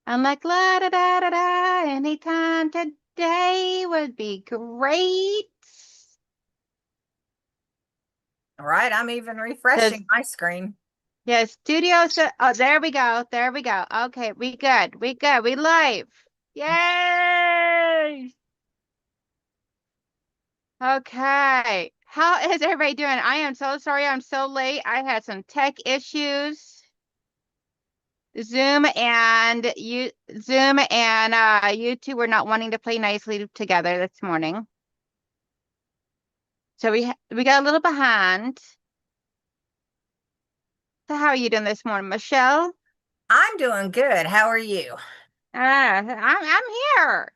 I'm like, la da da da da, anytime today would be great. All right, I'm even Says, refreshing my screen. yeah, oh, there we go. There we go. Okay, we good. We good. We live. Yay! Okay. How is everybody doing? I am so sorry I'm so late. I had some tech issues. Zoom and YouTube were not wanting to play nicely together this morning. So we got a little behind. So how are you doing this morning, Michelle? I'm doing good. How are you? I'm here.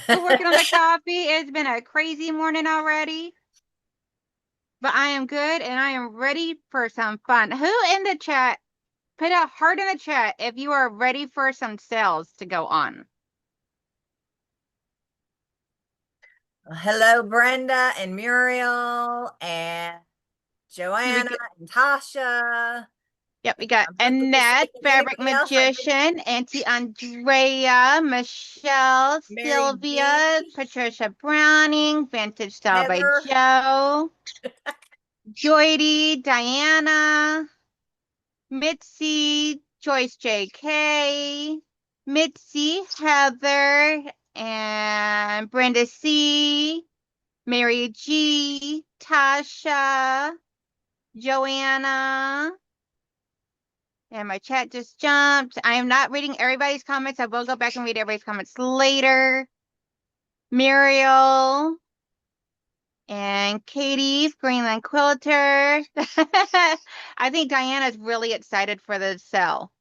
Still working on the coffee. It's been a crazy morning already, but I am good and I am ready for some fun. Who in the chat, put a heart in the chat if you are ready for some sales to go on. Hello, Brenda and Muriel and Do we Joanna get, and Tasha. yep, we got I'm looking to see Annette, if Fabric anybody else I didn't. Magician, Auntie Andrea, Michelle, Mary G, Sylvia, Patricia Browning, Vintage Style by Heather, Joe, Joydy, Diana, Mitzi, Joyce JK, Mitzi, Heather, and Brenda C, Mary G, Tasha, Joanna, and my chat just jumped. I am not reading everybody's comments. I will go back and read everybody's comments later. Muriel and Katie, Greenland Quilter. I think Diana's really excited for the sale.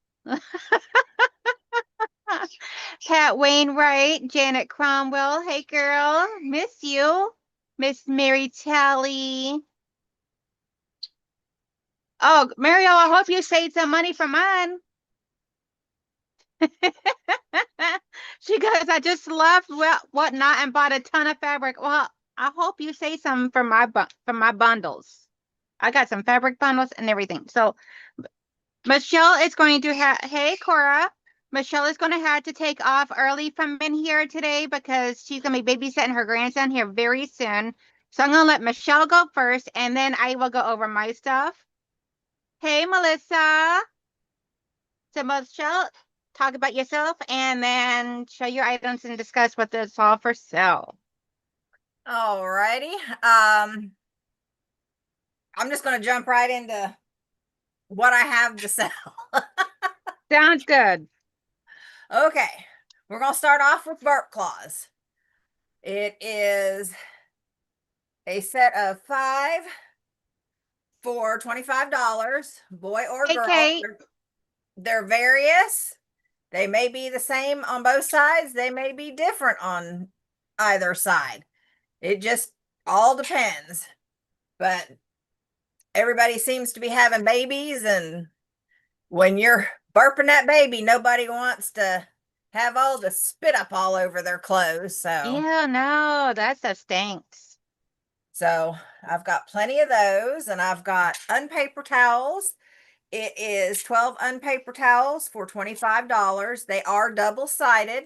Pat Wainwright, Janet Cromwell. Hey, girl. Miss you. Miss Mary Tally. Oh, Mariel, I hope you saved some money for mine. She goes, I just left whatnot and bought a ton of fabric. Well, I hope you say some for my bundles. I got some fabric bundles and everything. So Michelle is going to have, hey Cora, Michelle is going to have to take off early from in here today because she's going to be babysitting her grandson here very soon. So I'm going to let Michelle go first and then I will go over my stuff. Hey Melissa. So Michelle, talk about yourself and then show your items and discuss what that's all for sale. all righty. I'm just going to jump right into what I have to sell. Sounds good. Okay, we're going to start off with burp claws. It is a set of 5 for $25, boy or Hey girl. Kate. They're various. They may be the same on both sides. They may be different on either side. It just all depends. But everybody seems to be having babies, and when you're burping that baby, nobody wants to have all the spit up all over their clothes. Yeah, no, that's a stinks. So I've got plenty of those, and I've got unpaper towels. It is 12 unpaper towels for $25. They are double-sided.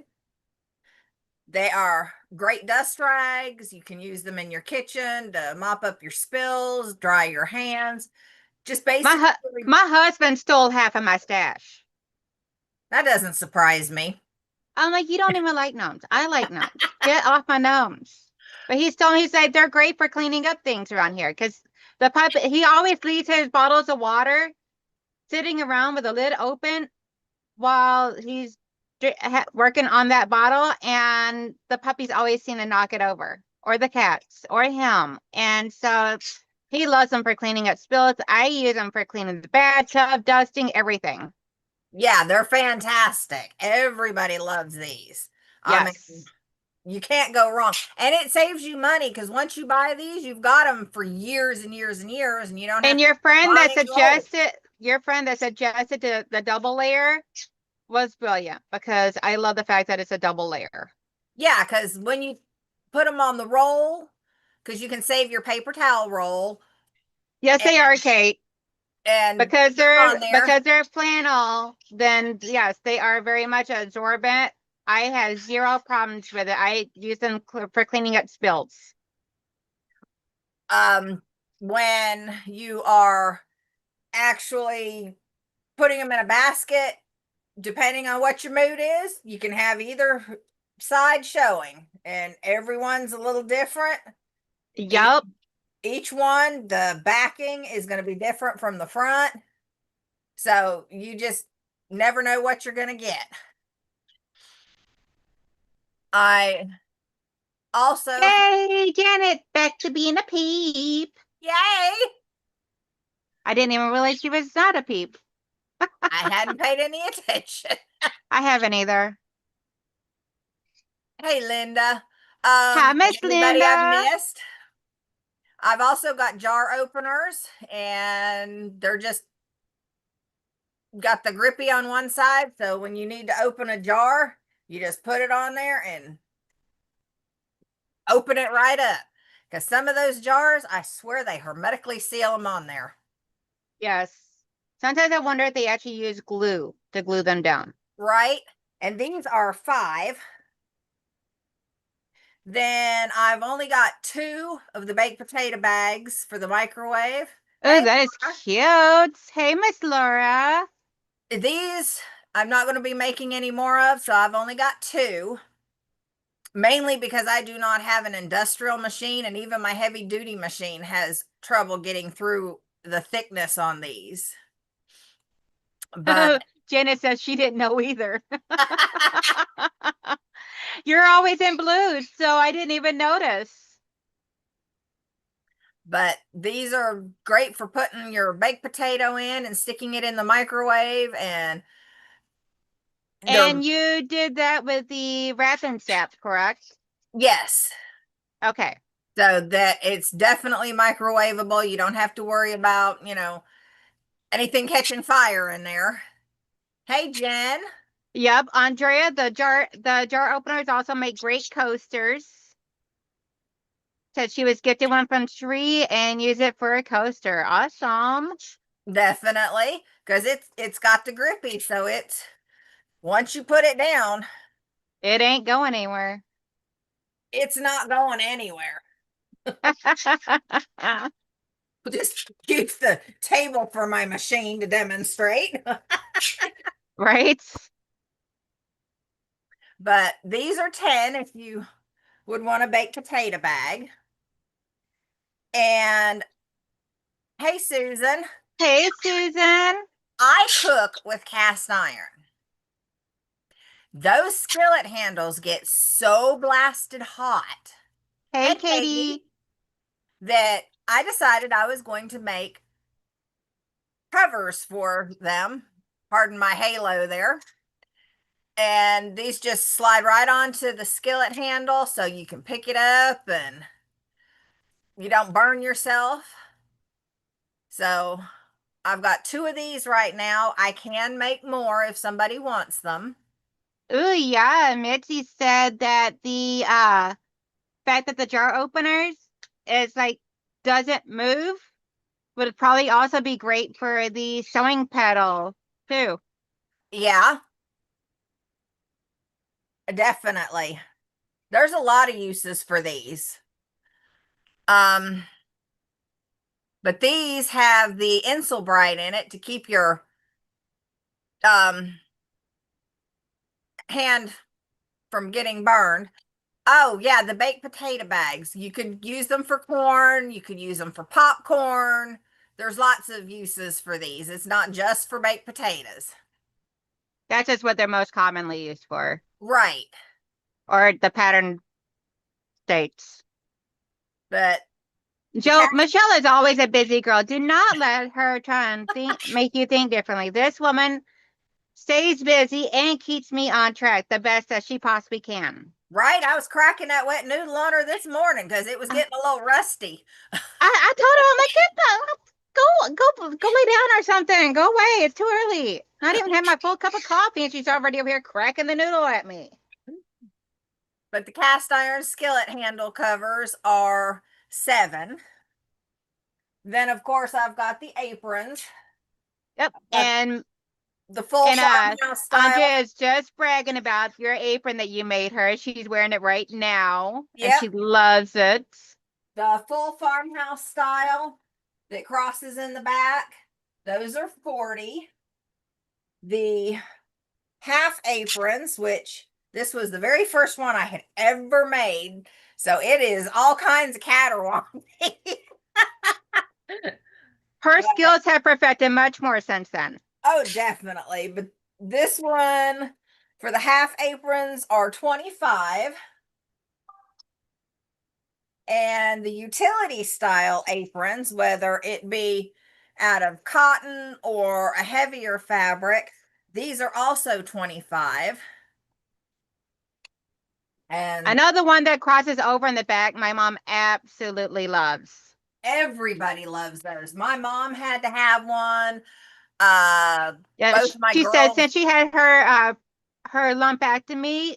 They are great dust rags. You can use them in your kitchen to mop up your spills, dry your hands. Just My basically, hu my husband stole half of my stash. that doesn't surprise me. I'm like, you don't even like gnomes. I like gnomes. Get off my gnomes. But he's told me, he said they're great for cleaning up things around here because the pipe, he always leaves his bottles of water sitting around with the lid open while he's working on that bottle, and the puppies always seem to knock it over, or the cats, or him. And so he loves them for cleaning up spills. I use them for cleaning the bathtub, dusting, everything. Yeah, they're fantastic. Everybody loves these. I mean, Yes. you can't go wrong. And it saves you money because once you buy these, you've got them for years and years and years, and you don't have And to buy any old. your friend that suggested the double layer was brilliant because I love the fact that it's a double layer. Yeah, because when you put them on the roll, because you can save your paper towel roll, Yes, and, they are, Kate. and Because put them on there. they're flannel, then yes, they are very much absorbent. I have zero problems with it. I use them for cleaning up spills. When you are actually putting them in a basket, depending on what your mood is, you can have either side showing, and everyone's a little different. Each, Yup. each one, the backing is going to be different from the front. So you just never know what you're going to get. I also, Yay, Janet, back to being a peep. yay, I didn't even realize she was not a peep. I hadn't paid any attention. I haven't either. Hey, Linda. Hi, Miss Anybody I've Linda. missed? I've also got jar openers, and they're just got the grippy on one side. So when you need to open a jar, you just put it on there and open it right up. Because some of those jars, I swear they hermetically seal them on there. Yes. Sometimes I wonder if they actually use glue to glue them down. Right? And these are 5. Then I've only got 2 of the baked potato bags for the microwave. Oh, Hey, that is Laura. cute. Hey, Miss Laura. These I'm not going to be making any more of, so I've only got 2. Mainly because I do not have an industrial machine, and even my heavy duty machine has trouble getting through the thickness on these. But Janet says she didn't know either. You're always in blues, so I didn't even notice. but these are great for putting your baked potato in and sticking it in the microwave, and they're And you did that with the wrapping sap, correct? yes. Okay. So that it's definitely microwavable. You don't have to worry about, anything catching fire in there. Hey, Jen. Yep, Andrea, the jar openers also make great coasters. Said she was gifted one from Tree and use it for a coaster. Awesome. Definitely, because it's got the grippy, so it's once you put it down, It ain't going anywhere. it's not going anywhere. Just use the table for my machine to demonstrate. Right? But these are 10 if you would want a baked potato bag. And hey, Susan, Hey, Susan. I cook with cast iron. Those skillet handles get so blasted hot. Hey, Hey, Katie, Katie. that I decided I was going to make covers for them. Pardon my halo there. And these just slide right onto the skillet handle so you can pick it up and you don't burn yourself. So I've got 2 of these right now. I can make more if somebody wants them. Oh, yeah. Mitzi said that the fact that the jar openers is like doesn't move would probably also be great for the sewing pedal too. Yeah, definitely. There's a lot of uses for these. Um, but these have the Insul Bright in it to keep your um hand from getting burned. Oh, yeah, the baked potato bags. You could use them for corn, you could use them for popcorn. There's lots of uses for these. It's not just for baked potatoes. That's just what they're most commonly used for, Right. or the pattern states. But the Joe, cat, Michelle is always a busy girl. Do not let her try and make you think differently. This woman stays busy and keeps me on track the best that she possibly can. right? I was cracking that wet noodle on her this morning because it was I, getting a little rusty. I told her, I'm like, get the, go lay down or something. Go away. It's too early. Not even had my full cup of coffee, and she's already over here cracking the noodle at me. But the cast iron skillet handle covers are 7. Then, of course, I've got the aprons. Yep. Uh, the full And farmhouse style. Andrea is just bragging about your apron that you made her. She's wearing it right now and Yep. she loves it. The full farmhouse style that crosses in the back. Those are 40. The half aprons, which this was the very first one I had ever made. So it is all kinds of caterwauling. Her But, skills have perfected much more since then. oh, definitely. But this one for the half aprons are 25. And the utility style aprons, whether it be out of cotton or a heavier fabric, these are also 25. And Another one that crosses over in the back, my mom absolutely loves. everybody loves those. My mom had to have one. Yeah, Both of my she said girls. since she had her lumpectomy,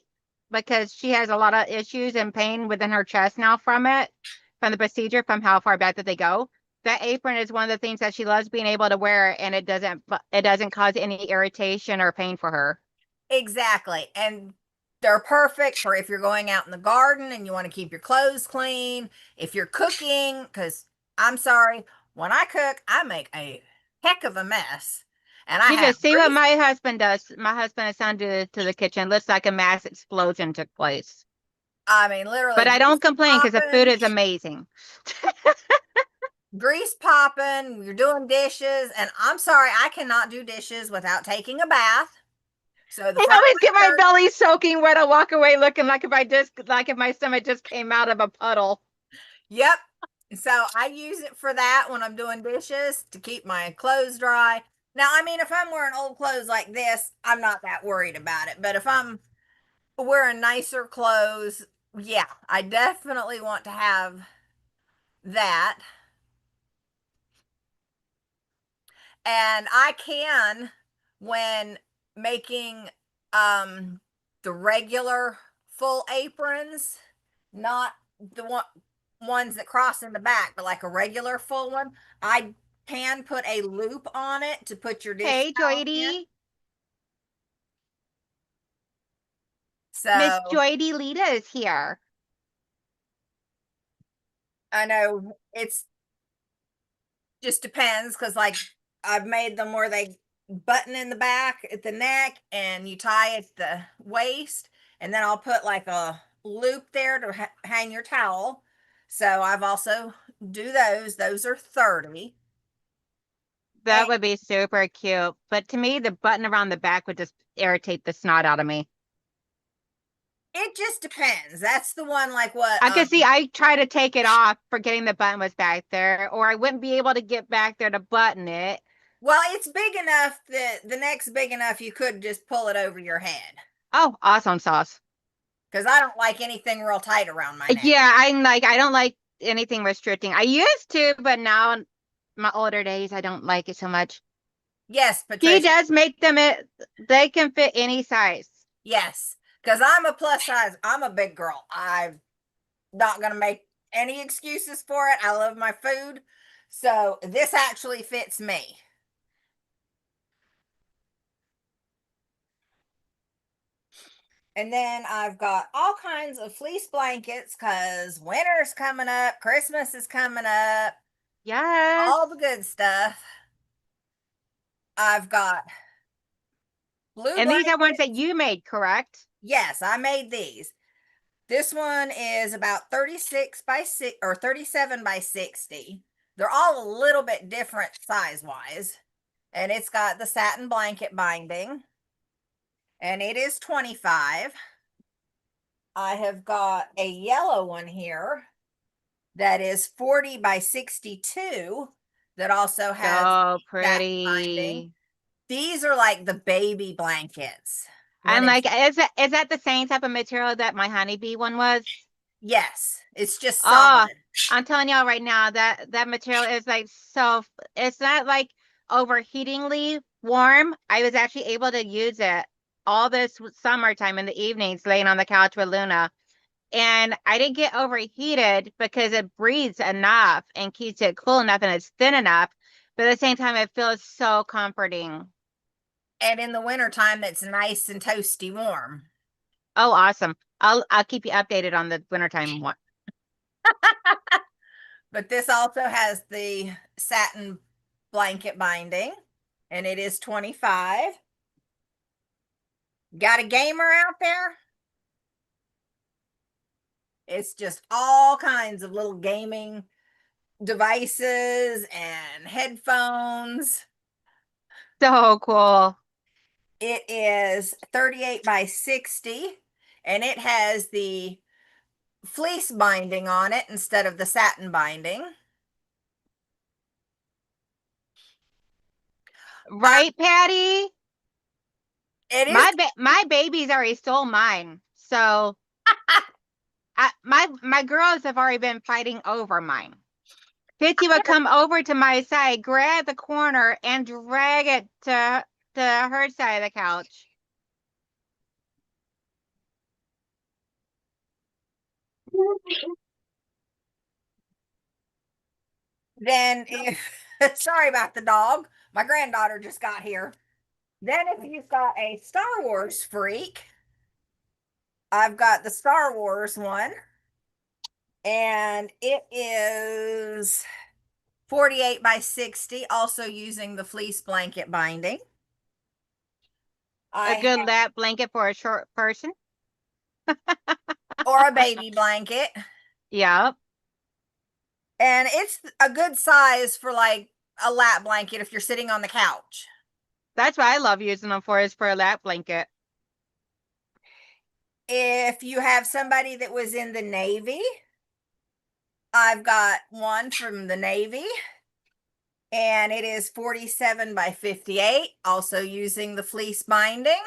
because she has a lot of issues and pain within her chest now from it, from the procedure, from how far back that they go. That apron is one of the things that she loves being able to wear, and it doesn't cause any irritation or pain for her. Exactly. And they're perfect for if you're going out in the garden and you want to keep your clothes clean. If you're cooking, because I'm sorry, when I cook, I make a heck of a mess. And I You have just see what grease. my husband does. My husband and son do to the kitchen. Looks like a mass explosion took place. I mean, literally But I don't grease complain because the food popping, is amazing. grease popping. You're doing dishes. And I'm sorry, I cannot do dishes without taking a bath. So the I first always thing get my belly soaking wet. I walk away looking like if my stomach just came out of a puddle. yep. So I use it for that when I'm doing dishes to keep my clothes dry. Now, I mean, if I'm wearing old clothes like this, I'm not that worried about it. But if I'm wearing nicer clothes, yeah, I definitely want to have that. And I can, when making um the regular full aprons, not the ones that cross in the back, but like a regular full one, I can put a loop on it to put your dish Hey, towel in. Joydy. Miss So Joydy Lita is here. I know it's just depends because like I've made them where they button in the back at the neck and you tie at the waist, and then I'll put like a loop there to hang your towel. So I've also do those. Those are 30. And That would be super cute. But to me, the button around the back would just irritate the snot out of me. it just depends. That's the one like what I could see I try to take it off forgetting the button was back there, or I wouldn't be able to get back there to button it. well, it's big enough that the neck's big enough you could just pull it over your head. Oh, awesome sauce. Because I don't like anything real tight around my neck. Yeah, I don't like anything restricting. I used to, but now in my older days, I don't like it so much. Yes, He Patricia. does make them they can fit any size. Yes. Because I'm a plus size. I'm a big girl. I'm not going to make any excuses for it. I love my food. So this actually fits me. And then I've got all kinds of fleece blankets because winter's coming up, Christmas is coming up, Yes. all the good stuff. I've got blue And these are ones that blankets. you made, correct? Yes, I made these. This one is about 36 by 6 or 37 by 60. They're all a little bit different size wise. And it's got the satin blanket binding. And it is 25. I have got a yellow one here that is 40 by 62 that also has So satin binding. pretty. These are like the baby blankets. When And it's like, is that the same type of material that my honeybee one was? yes, it's just Oh, solid. I'm telling y'all right now that material is like so. It's not like overheatingly warm. I was actually able to use it all this summertime in the evenings, laying on the couch with Luna, and I didn't get overheated because it breathes enough and keeps it cool enough and it's thin enough. But at the same time, it feels so comforting. And in the wintertime, it's nice and toasty warm. Oh, awesome. I'll keep you updated on the wintertime one. But this also has the satin blanket binding, and it is 25. Got a gamer out there? It's just all kinds of little gaming devices and headphones. So cool. It is 38 by 60, and it has the fleece binding on it instead of the satin binding. Right, Patty? It is My babies already stole mine. So my girls have already been fighting over mine. Fitzy would come over to my side, grab the corner, and drag it to her side of the couch. then if sorry about the dog. My granddaughter just got here. Then if you've got a Star Wars freak, I've got the Star Wars one, and it is 48 by 60, also using the fleece blanket binding. A I good lap blanket for a short person. or a baby blanket. Yep. And it's a good size for like a lap blanket if you're sitting on the couch. That's what I love using them for, is for a lap blanket. If you have somebody that was in the Navy, I've got one from the Navy, and it is 47 by 58, also using the fleece binding.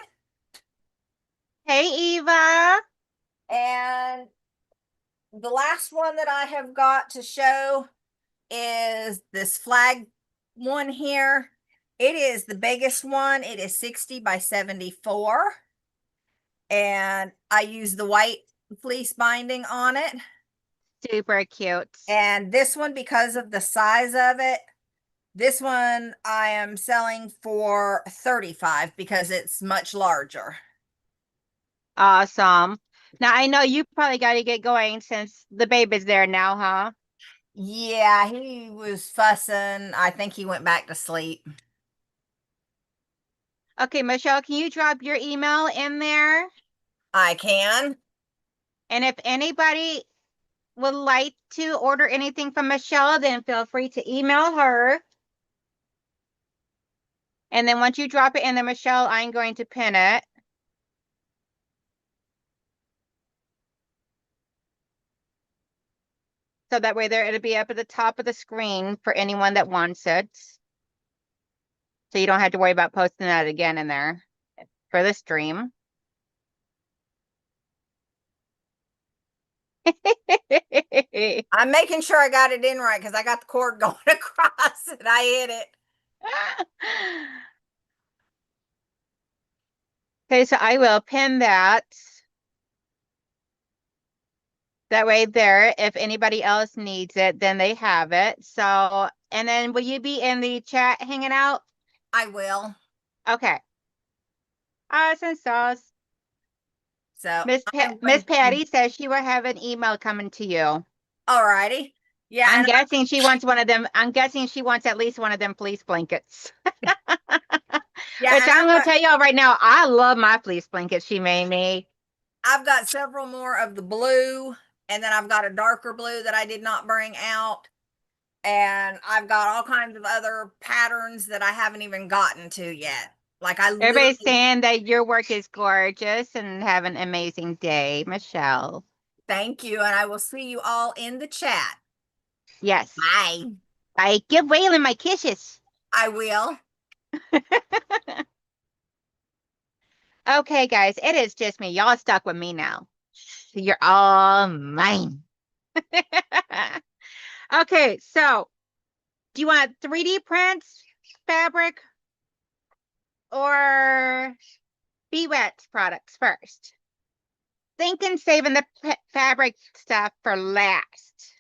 Hey, Eva. And the last one that I have got to show is this flag one here. It is the biggest one. It is 60 by 74. And I use the white fleece binding on it. Super cute. And this one, because of the size of it, this one I am selling for 35 because it's much larger. Awesome. Now I know you probably got to get going since the baby's there now, huh? Yeah, he was fussing. I think he went back to sleep. Okay, Michelle, can you drop your email in there? I can. And if anybody would like to order anything from Michelle, then feel free to email her. And then once you drop it in there, Michelle, I'm going to pin it. So that way there it'll be up at the top of the screen for anyone that wants it. So you don't have to worry about posting that again in there for the stream. I'm making sure I got it in right because I got the cord going across and I hit it. Okay, so I will pin that. That way there, if anybody else needs it, then they have it. So, and then will you be in the chat hanging out? I will. Okay. Awesome sauce. So Miss Patty says she will have an email coming to you. all righty. Yeah, I'm and guessing she wants one of them. I'm guessing she wants at least one of them fleece blankets. yeah, Which and I'm gonna tell y'all right now, I love my fleece blankets she made me. I've got several more of the blue, and then I've got a darker blue that I did not bring out. And I've got all kinds of other patterns that I haven't even gotten to yet. Like I Everybody's literally saying that your work is gorgeous and have an amazing day, Michelle. thank you, and I will see you all in the chat. Yes. Bye. I give Waylon my kisses. I will. Okay, guys, it is just me. Y'all stuck with me now. You're all mine. Okay, so do you want 3D prints, fabric, or be wet products first? Thinking saving the fabric stuff for last.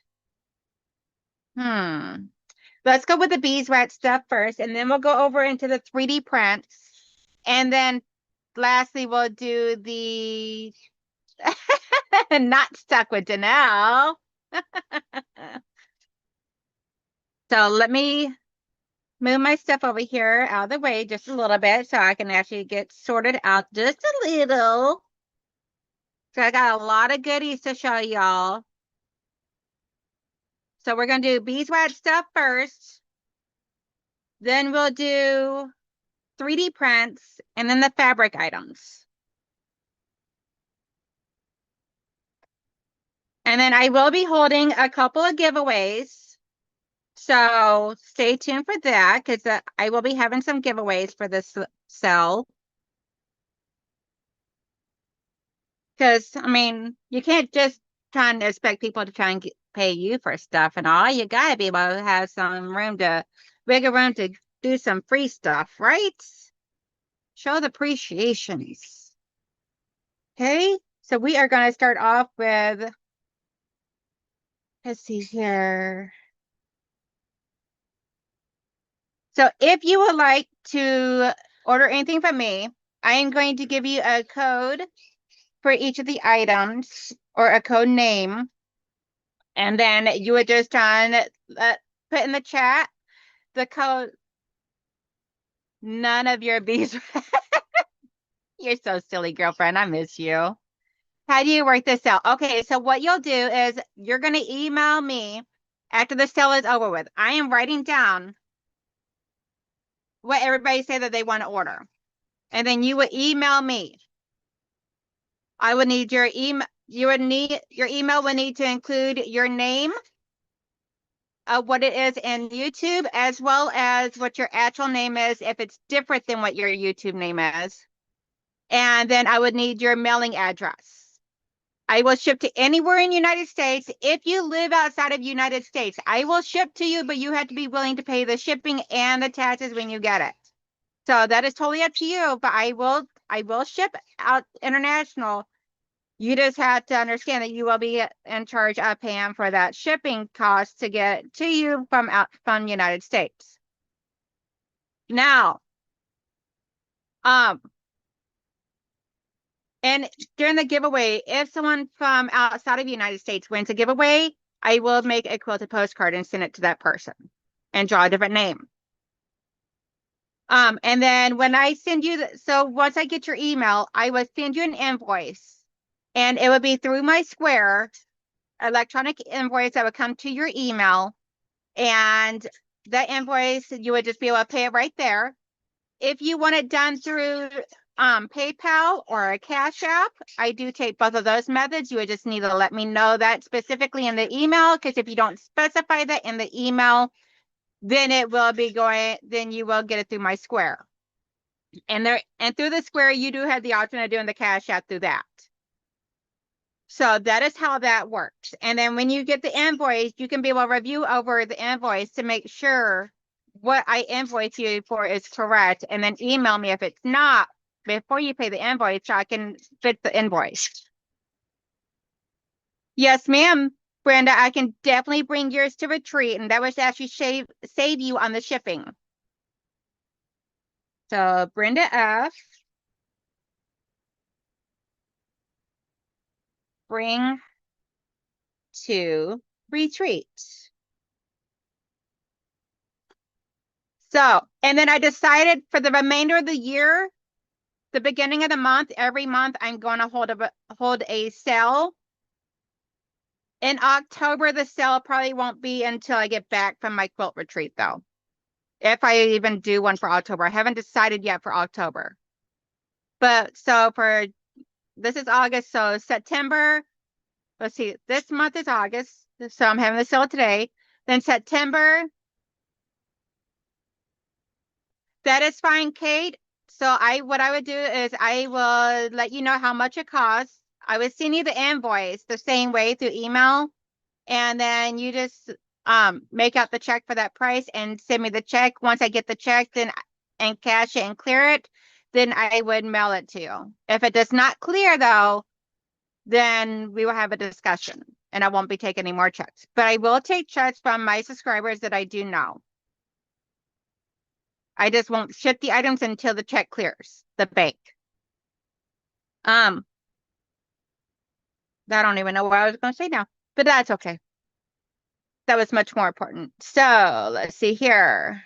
Let's go with the beeswax stuff first, and then we'll go over into the 3D prints. And then lastly, we'll do the not stuck with Donnell. So let me move my stuff over here out of the way just a little bit so I can actually get sorted out just a little. So I got a lot of goodies to show y'all. So we're going to do beeswax stuff first. Then we'll do 3D prints and then the fabric items. And then I will be holding a couple of giveaways. So stay tuned for that because I will be having some giveaways for this sale. Because, I mean, you can't just try and expect people to try and pay you for stuff and all. You got to be able to have some bigger room to do some free stuff, right? Show the appreciations. Okay, so we are going to start off with, let's see here. So if you would like to order anything from me, I am going to give you a code for each of the items or a code name. And then you would just put in the chat the code. None of your bees. You're so silly, girlfriend. I miss you. How do you work this out? Okay, so what you'll do is you're going to email me after the sale is over with. I am writing down what everybody say that they want to order. And then you would email me. I would need your email. Your email would need to include your name, of what it is in YouTube, as well as what your actual name is if it's different than what your YouTube name is. And then I would need your mailing address. I will ship to anywhere in the United States. If you live outside of United States, I will ship to you, but you have to be willing to pay the shipping and the taxes when you get it. So that is totally up to you, but I will ship out international. You just have to understand that you will be in charge of paying for that shipping cost to get to you from United States. Now, and during the giveaway, if someone from outside of the United States wins a giveaway, I will make a quilted postcard and send it to that person and draw a different name. And then when I send you, so once I get your email, I will send you an invoice. And it would be through my Square electronic invoice that would come to your email. And that invoice, you would just be able to pay it right there. If you want it done through PayPal or a Cash App, I do take both of those methods. You would just need to let me know that specifically in the email, because if you don't specify that in the email, then it will be going, then you will get it through my Square. And through the Square, you do have the option of doing the Cash App through that. So that is how that works. And then when you get the invoice, you can be able to review over the invoice to make sure what I invoice you for is correct. And then email me if it's not before you pay the invoice so I can fit the invoice. Yes, ma'am. Brenda, I can definitely bring yours to retreat, and that would actually save you on the shipping. So Brenda F. Bring to retreat. So, and then I decided for the remainder of the year, the beginning of the month, every month, I'm going to hold a sale. In October, the sale probably won't be until I get back from my quilt retreat, though. If I even do one for October. I haven't decided yet for October. But so this is August, so September, let's see, this month is August, so I'm having the sale today. Then September, that is fine, Kate. So what I would do is I will let you know how much it costs. I would send you the invoice the same way through email. And then you just make out the check for that price and send me the check. Once I get the check, then and cash it and clear it, then I would mail it to you. If it does not clear though, then we will have a discussion and I won't be taking any more checks. But I will take checks from my subscribers that I do know. I just won't ship the items until the check clears the bank. I don't even know what I was going to say now, but that's okay. That was much more important. So let's see here.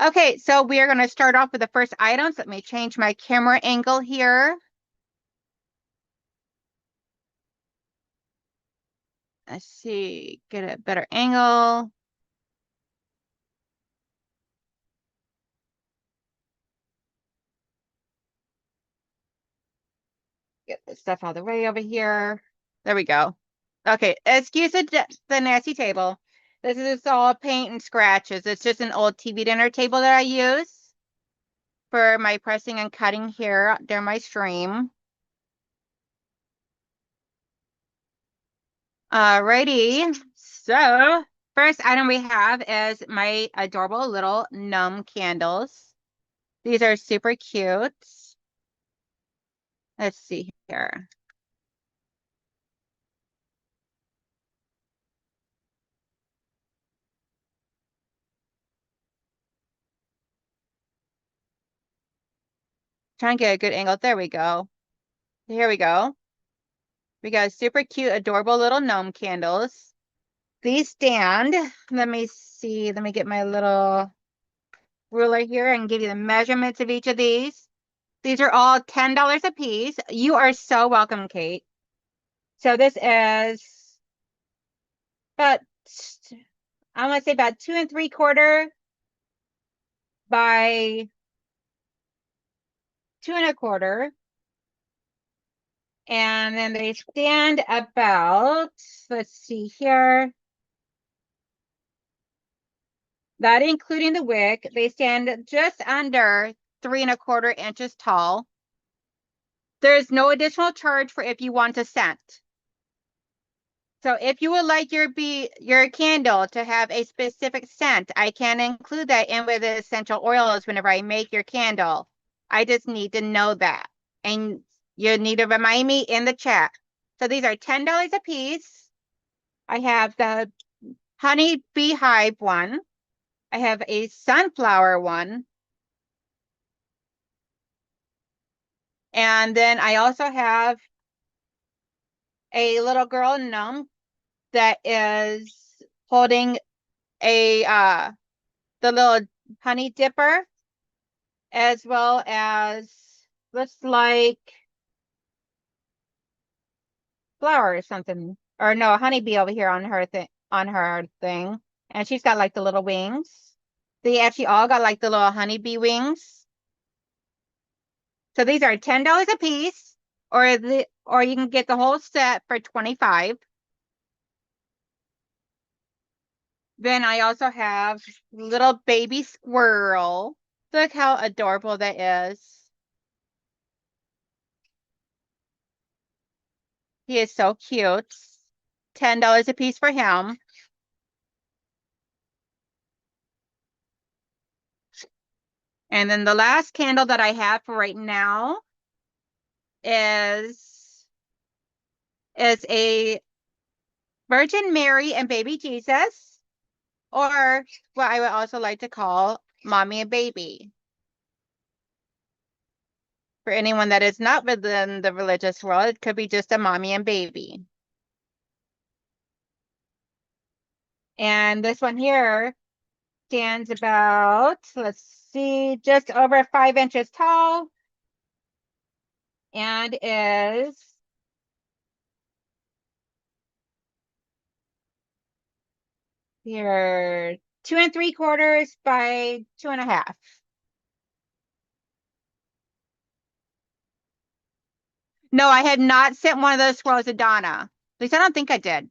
Okay, so we are going to start off with the first items. Let me change my camera angle here. Let's see, get a better angle. Get this stuff out of the way over here. There we go. Okay, excuse the nasty table. This is all paint and scratches. It's just an old TV dinner table that I use for my pressing and cutting here during my stream. Alrighty, so first item we have is my adorable little gnome candles. These are super cute. Let's see here. Try and get a good angle. There we go. Here we go. We got super cute, adorable little gnome candles. These stand. Let me see. Let me get my little ruler here and give you the measurements of each of these. These are all $10 a piece. You are so welcome, Kate. So this is about, I want to say about 2 3/4 by 2 1/4. And then they stand about, let's see here. That including the wick, they stand just under 3 1/4 inches tall. There's no additional charge for if you want a scent. So if you would like your candle to have a specific scent, I can include that in with the essential oils whenever I make your candle. I just need to know that. And you need to remind me in the chat. So these are $10 a piece. I have the honey beehive one. I have a sunflower one. And then I also have a little girl gnome that is holding a the little honey dipper, as well as looks like flower or something. Or no, a honeybee over here on her thing. And she's got like the little wings. They actually all got like the little honeybee wings. So these are $10 a piece, or you can get the whole set for $25. Then I also have little baby squirrel. Look how adorable that is. He is so cute. $10 a piece for him. And then the last candle that I have for right now is a Virgin Mary and baby Jesus, or what I would also like to call mommy and baby. For anyone that is not within the religious world, it could be just a mommy and baby. And this one here stands about, let's see, just over 5 inches tall and is here 2 3/4 by 2 1/2. No, I had not sent one of those swirls to Donna. At least I don't think I did.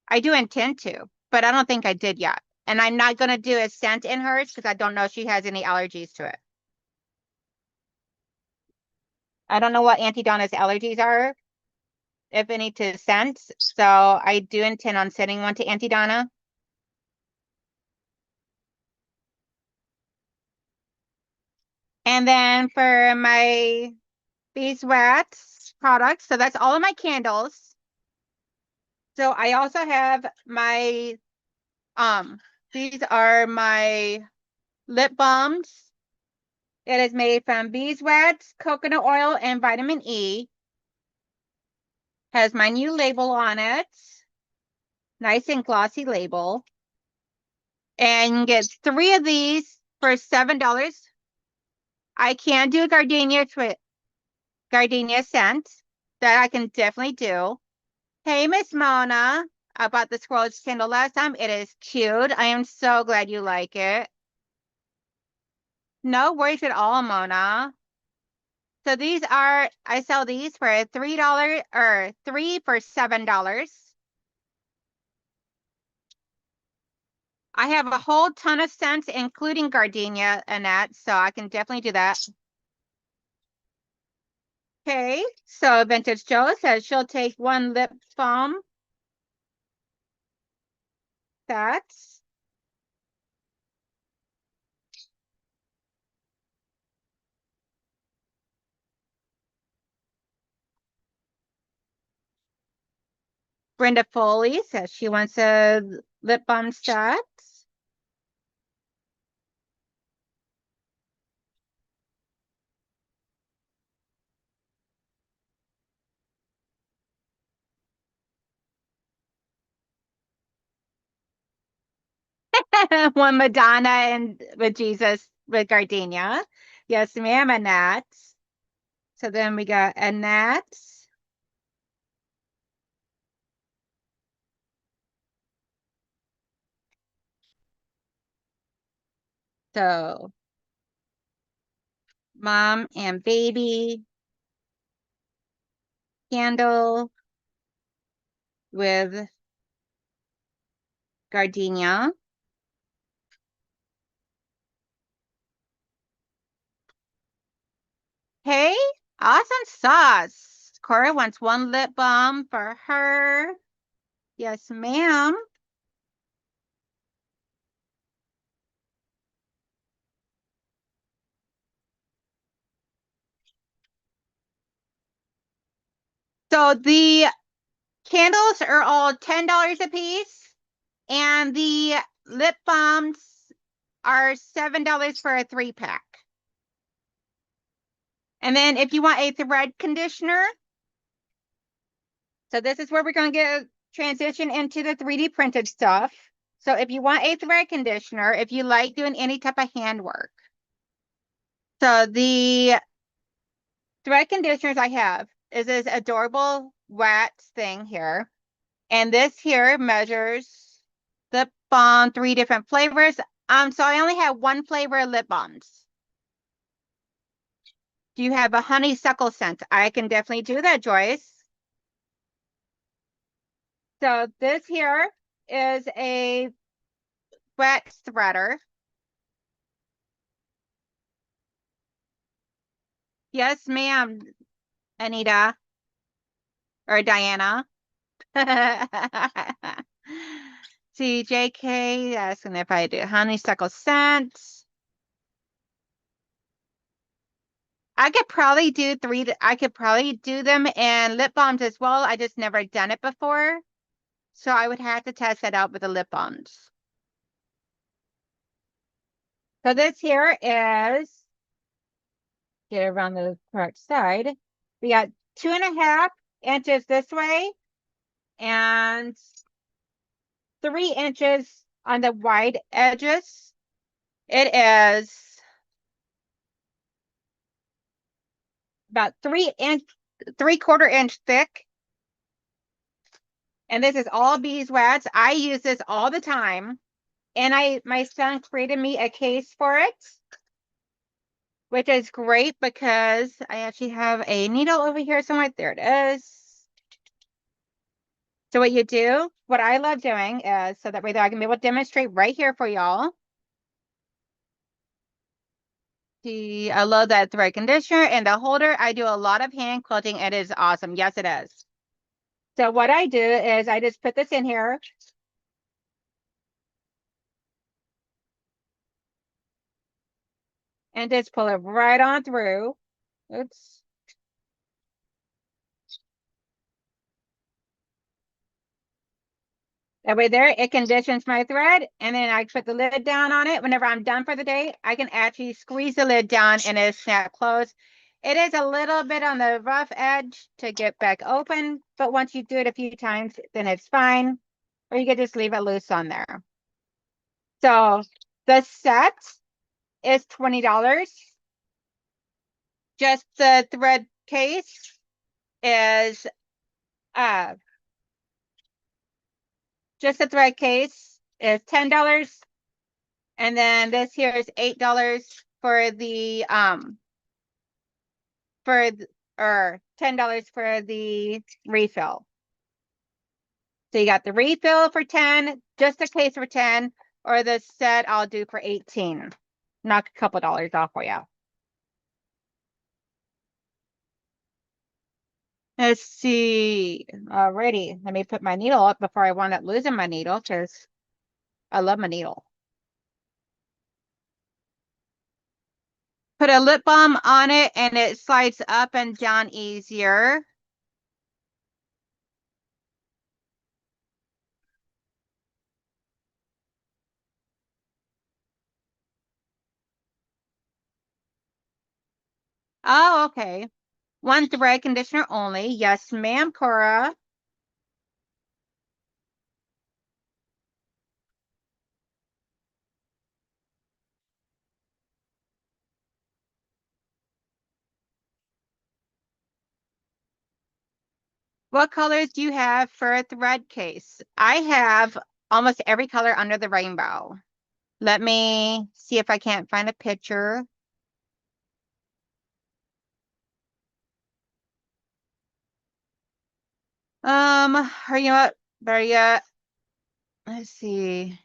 I do intend to, but I don't think I did yet. And I'm not going to do a scent in hers because I don't know if she has any allergies to it. I don't know what Auntie Donna's allergies are, if any, to scents. So I do intend on sending one to Auntie Donna. And then for my beeswax products, so that's all of my candles. So I also have my, these are my lip balms. It is made from beeswax, coconut oil, and vitamin E. Has my new label on it. Nice and glossy label. And you get 3 of these for $7. I can do gardenia scent. That I can definitely do. Hey, Miss Mona. I bought the scroll candle last time. It is cute. I am so glad you like it. No worries at all, Mona. So these are, I sell these for $3 or 3 for $7. I have a whole ton of scents, including gardenia, Annette, so I can definitely do that. Okay, so Vintage Joe says she'll take 1 lip balm. That's Brenda Foley says she wants a lip balm set. One Madonna and with Jesus with gardenia. Yes, ma'am, Annette. So then we got Annette. So mom and baby candle with gardenia. Hey, awesome sauce. Cora wants 1 lip balm for her. Yes, ma'am. So the candles are all $10 a piece, and the lip balms are $7 for a 3-pack. And then if you want a thread conditioner, so this is where we're going to get transition into the 3D printed stuff. So if you want a thread conditioner, if you like doing any type of handwork. So the thread conditioners I have is this adorable wax thing here. And this here measures lip balm, 3 different flavors. So I only have 1 flavor of lip balms. Do you have a honeysuckle scent? I can definitely do that, Joyce. So this here is a wax threader. Yes, ma'am, Anita or Diana. CJK asking if I do honeysuckle scents. I could probably do 3. I could probably do them in lip balms as well. I just never done it before. So I would have to test that out with the lip balms. So this here is, get it around the correct side. We got 2.5 inches this way and 3 inches on the wide edges. It is about 3/4 inch thick. And this is all beeswax. I use this all the time. And my son created me a case for it, which is great because I actually have a needle over here somewhere. There it is. So what you do, what I love doing is, so that way that I can be able to demonstrate right here for y'all. I love that thread conditioner and the holder. I do a lot of hand quilting. It is awesome. Yes, it is. So what I do is I just put this in here. And just pull it right on through. Oops. That way there, it conditions my thread, and then I put the lid down on it. Whenever I'm done for the day, I can actually squeeze the lid down and it'll snap closed. It is a little bit on the rough edge to get back open, but once you do it a few times, then it's fine. Or you can just leave it loose on there. So the set is $20. Just the thread case is uh just the thread case is $10. And then this here is $8 for the or $10 for the refill. So you got the refill for 10, just a case for 10, or the set I'll do for 18. Knock a couple dollars off for you. Let's see. Alrighty. Let me put my needle up before I wind up losing my needle because I love my needle. Put a lip balm on it and it slides up and down easier. Oh, okay. One thread conditioner only. Yes, ma'am, Cora. What colors do you have for a thread case? I have almost every color under the rainbow. Let me see if I can't find a picture. Hurry up, hurry up. Let's see.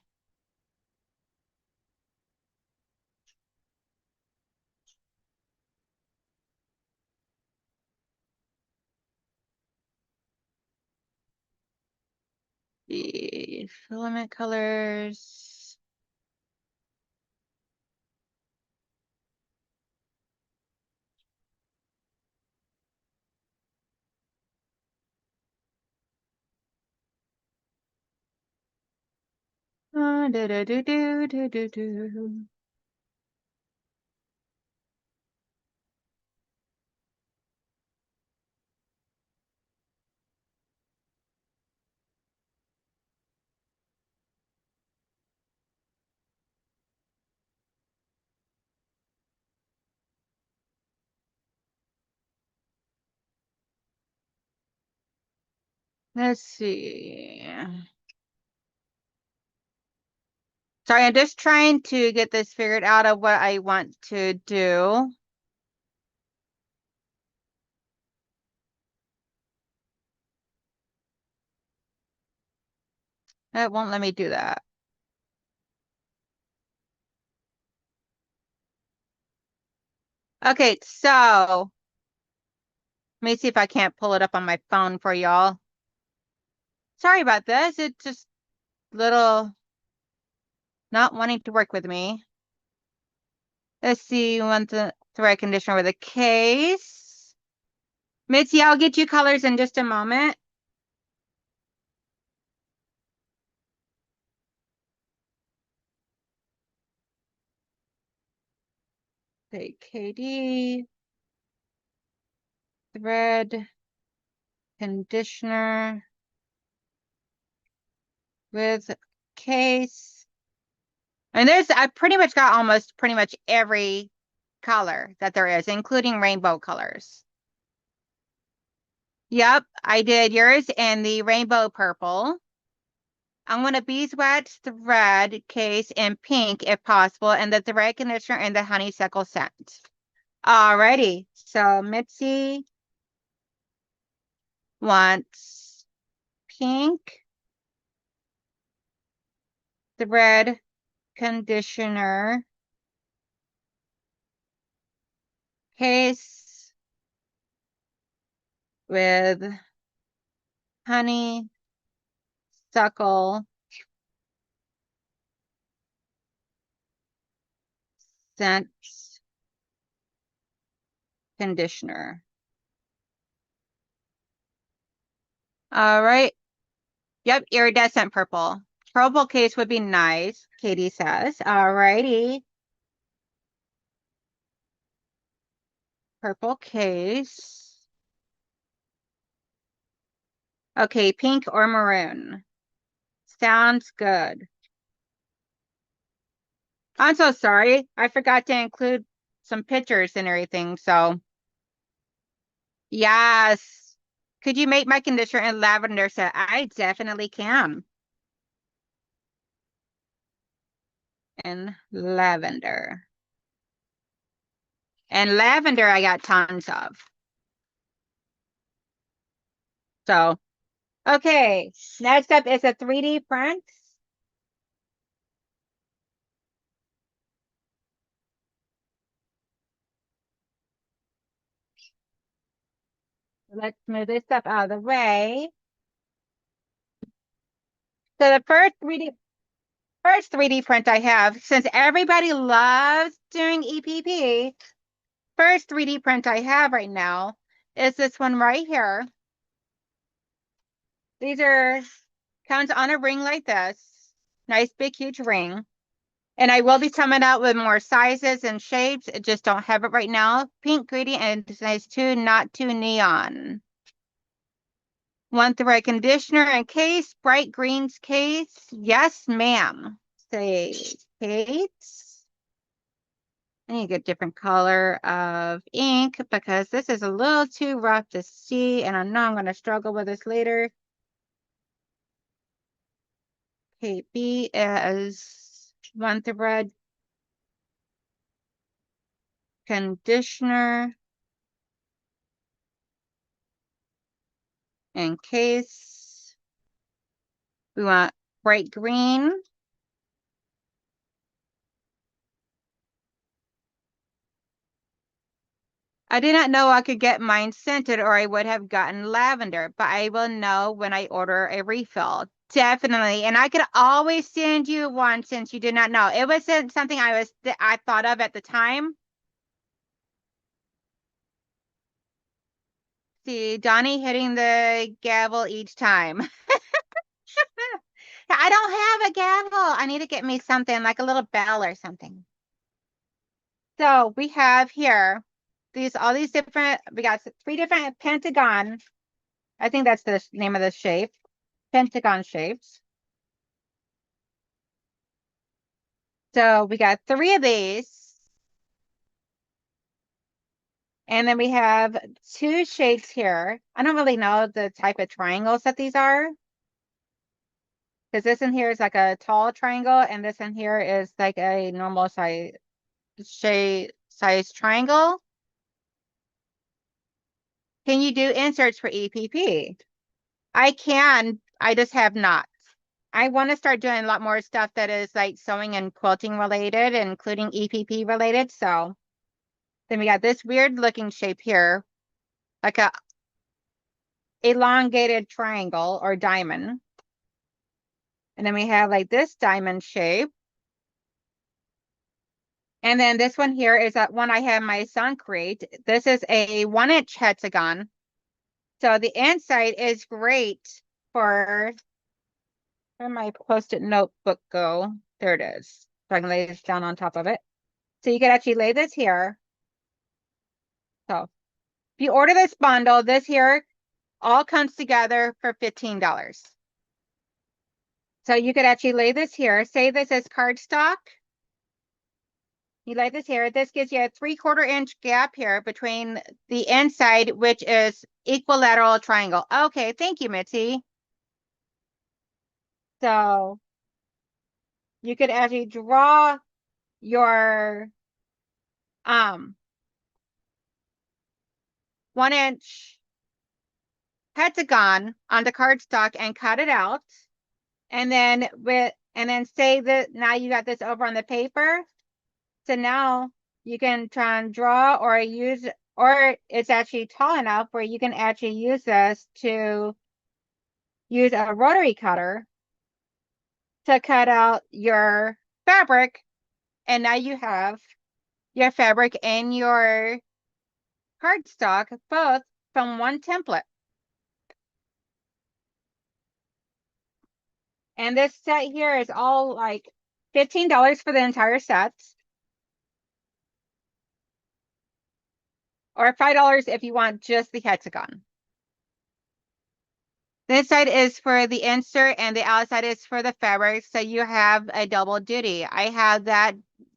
The filament colors. Do, do, do, do, do, do, do. Let's see. Sorry, I'm just trying to get this figured out of what I want to do. It won't let me do that. Okay, so let me see if I can't pull it up on my phone for y'all. Sorry about this. It's just little not wanting to work with me. Let's see, we want the thread conditioner with a case. Mitzi, I'll get you colors in just a moment. Say KD, thread conditioner with case. And I pretty much got almost pretty much every color that there is, including rainbow colors. Yep, I did yours in the rainbow purple. I'm going to beeswax thread case in pink if possible, and the thread conditioner in the honeysuckle scent. Alrighty, so Mitzi wants pink thread conditioner case with honeysuckle scent conditioner. All right. Yep, iridescent purple. Purple case would be nice, Katie says. Alrighty. Purple case. Okay, pink or maroon. Sounds good. I'm so sorry. I forgot to include some pictures and everything. So, yes. Could you make my conditioner in lavender? So I definitely can. In lavender. And lavender, I got tons of. So, okay. Next up is a 3D print. Let's move this stuff out of the way. So the first 3D print I have, since everybody loves doing EPP, first 3D print I have right now is this one right here. These are comes on a ring like this. Nice big huge ring. And I will be coming out with more sizes and shapes. I just don't have it right now. Pink gradient and size 2, not too neon. Want the right conditioner and case, bright greens case? Yes, ma'am. Say, Kate. I need to get a different color of ink because this is a little too rough to see, and I know I'm going to struggle with this later. Okay, B is one thread conditioner and case. We want bright green. I did not know I could get mine scented or I would have gotten lavender, but I will know when I order a refill. Definitely. And I could always send you one since you did not know. It wasn't something I thought of at the time. See, Donnie hitting the gavel each time. I don't have a gavel. I need to get me something like a little bell or something. So we have here all these different, we got 3 different pentagon. I think that's the name of the shape. Pentagon shapes. So we got 3 of these. And then we have 2 shapes here. I don't really know the type of triangles that these are. Because this in here is like a tall triangle, and this in here is like a normal size triangle. Can you do inserts for EPP? I can. I just have not. I want to start doing a lot more stuff that is like sewing and quilting related, including EPP related. So then we got this weird looking shape here, like a elongated triangle or diamond. And then we have like this diamond shape. And then this one here is that one I had my son create. This is a 1-inch hexagon. So the inside is great for, where my post-it notebook go? There it is. So I can lay this down on top of it. So you could actually lay this here. So if you order this bundle, this here all comes together for $15. So you could actually lay this here. Say this is cardstock. You lay this here. This gives you a 3/4 inch gap here between the inside, which is equilateral triangle. Okay, thank you, Mitzi. So you could actually draw your 1-inch hexagon on the cardstock and cut it out. And then say that now you got this over on the paper. So now you can try and draw or use, or it's actually tall enough where you can actually use this to use a rotary cutter to cut out your fabric. And now you have your fabric and your cardstock both from one template. And this set here is all like $15 for the entire set, or $5 if you want just the hexagon. This side is for the insert and the outside is for the fabric. So you have a double duty. I have that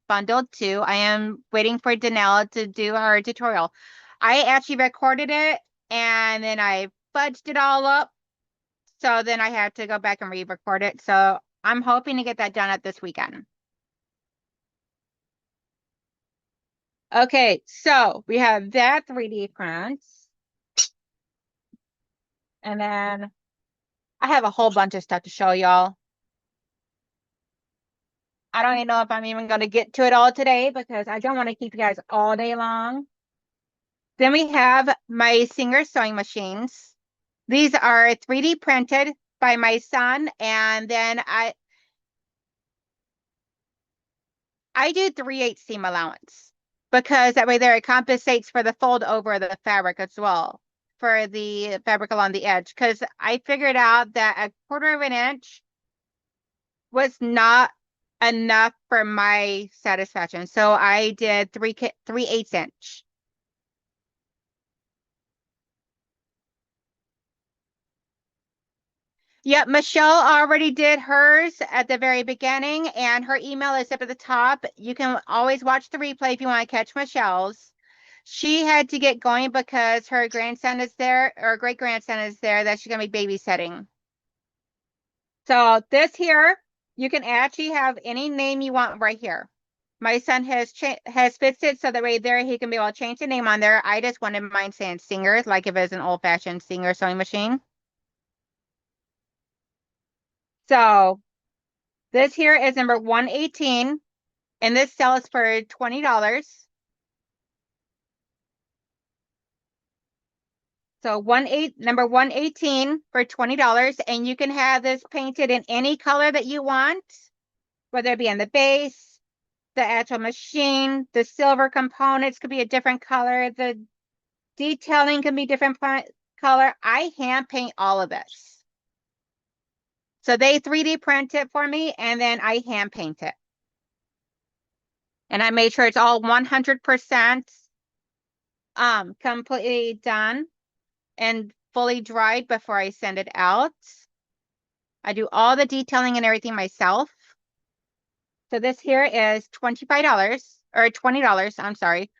bundled too. I am waiting for Donnell to do her tutorial. I actually recorded it and then I fudged it all up. So then I had to go back and re-record it. So I'm hoping to get that done at this weekend. Okay, so we have that 3D print. And then I have a whole bunch of stuff to show y'all. I don't even know if I'm even going to get to it all today because I don't want to keep you guys all day long. Then we have my Singer sewing machines. These are 3D printed by my son. And then I do 3/8 seam allowance because that way there it compensates for the fold over of the fabric as well for the fabric along the edge. Because I figured out that a 1/4 of an inch was not enough for my satisfaction. So I did 3/8 inch. Yep, Michelle already did hers at the very beginning, and her email is up at the top. You can always watch the replay if you want to catch Michelle's. She had to get going because her grandson is there, or great grandson is there that she's going to be babysitting. So this here, you can actually have any name you want right here. My son has fixed it so that way there he can be able to change the name on there. I just wanted mine saying Singer, like if it was an old-fashioned Singer sewing machine. So this here is number 118, and this sells for $20. So number 118 for $20, and you can have this painted in any color that you want, whether it be on the base, the actual machine, the silver components could be a different color, the detailing can be different color. I hand paint all of this. So they 3D print it for me, and then I hand paint it. And I made sure it's all 100% completely done and fully dried before I send it out. I do all the detailing and everything myself. So this here is $25 or $20, I'm sorry.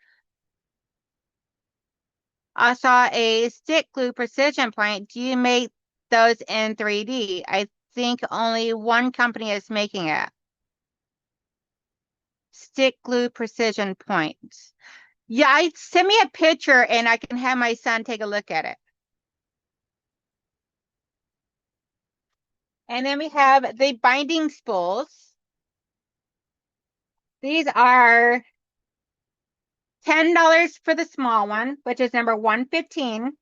I saw a stick glue precision point. Do you make those in 3D? I think only one company is making it. Stick glue precision point. Yeah, send me a picture and I can have my son take a look at it. And then we have the binding spools. These are $10 for the small one, which is number 115,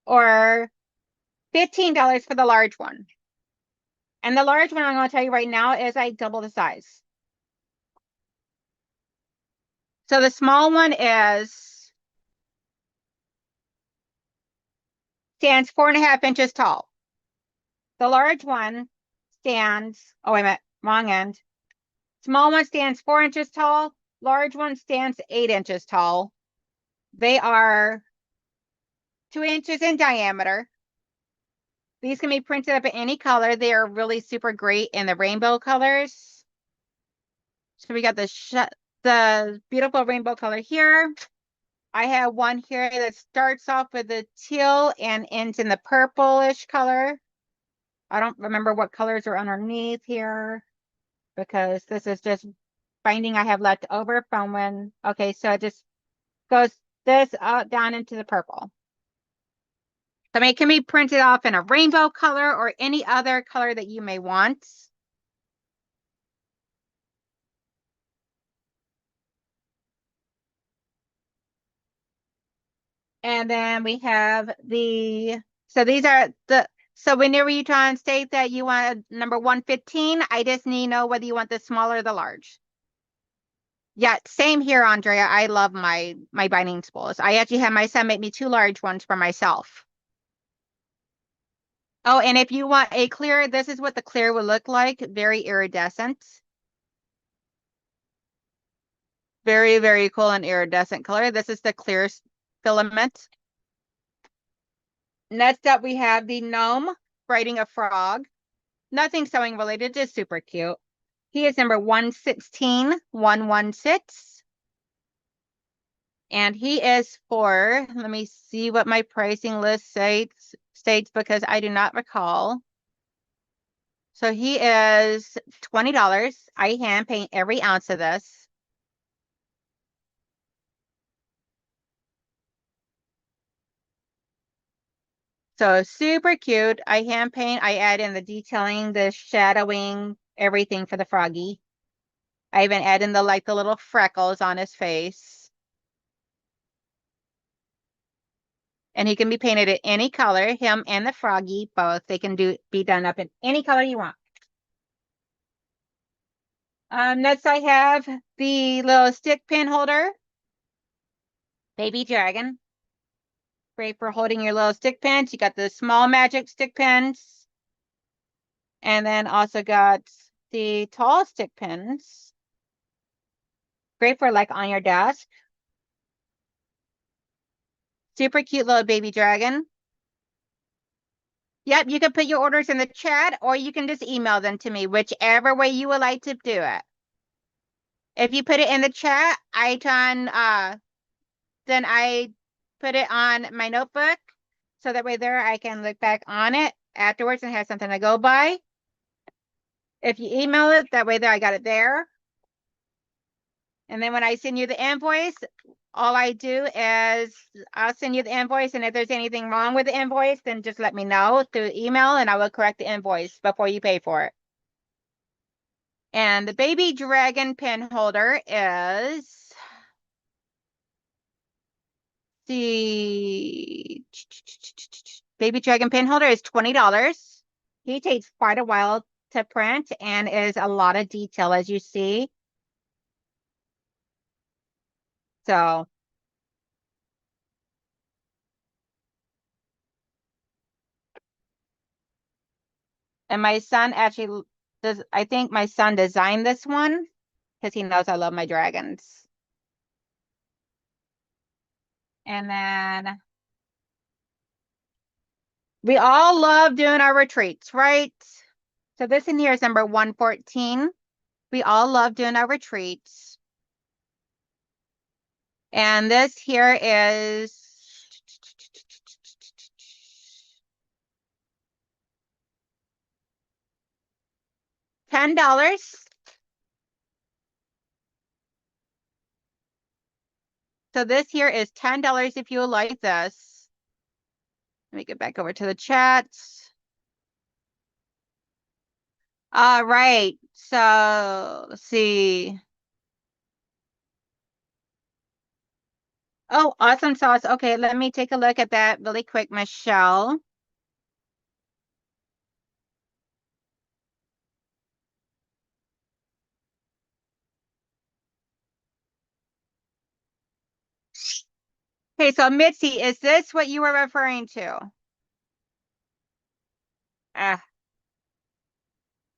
or $15 for the large one. And the large one, I'm going to tell you right now, is like double the size. So the small one stands 4.5 inches tall. The large one stands, oh, wait a minute, wrong end. Small one stands 4 inches tall. Large one stands 8 inches tall. They are 2 inches in diameter. These can be printed up in any color. They are really super great in the rainbow colors. So we got the beautiful rainbow color here. I have one here that starts off with the teal and ends in the purplish color. I don't remember what colors are underneath here because this is just binding I have left over from when, okay, so it just goes this down into the purple. So it can be printed off in a rainbow color or any other color that you may want. And then we have so these are so whenever you try and state that you want a number 115, I just need to know whether you want the small or the large. Yeah, same here, Andrea. I love my binding spools. I actually had my son make me 2 large ones for myself. Oh, and if you want a clear, this is what the clear would look like. Very iridescent. Very, very cool and iridescent color. This is the clear filament. Next up, we have the gnome braiding a frog. Nothing sewing related, just super cute. He is number 116116. And he is for, let me see what my pricing list states because I do not recall. So he is $20. I hand paint every ounce of this. So super cute. I hand paint. I add in the detailing, the shadowing, everything for the froggy. I even add in the like the little freckles on his face. And he can be painted in any color, him and the froggy, both. They can be done up in any color you want. Next I have the little stick pin holder. Baby dragon. Great for holding your little stick pins. You got the small magic stick pins. And then also got the tall stick pins. Great for like on your desk. Super cute little baby dragon. Yep, you can put your orders in the chat or you can just email them to me, whichever way you would like to do it. If you put it in the chat, then I put it on my notebook. So that way there I can look back on it afterwards and have something to go by. If you email it, that way there I got it there. And then when I send you the invoice, all I do is I'll send you the invoice. And if there's anything wrong with the invoice, then just let me know through email and I will correct the invoice before you pay for it. And the baby dragon pin holder is the baby dragon pin holder is $20. He takes quite a while to print and is a lot of detail as you see. So, and my son actually does, I think my son designed this one because he knows I love my dragons. And then we all love doing our retreats, right? So this in here is number 114. We all love doing our retreats. And this here is $10. So this here is $10 if you would like this. Let me get back over to the chat. All right. So let's see. Oh, awesome sauce. Okay, let me take a look at that really quick, Michelle. Okay, so Mitzi, is this what you were referring to? Ah,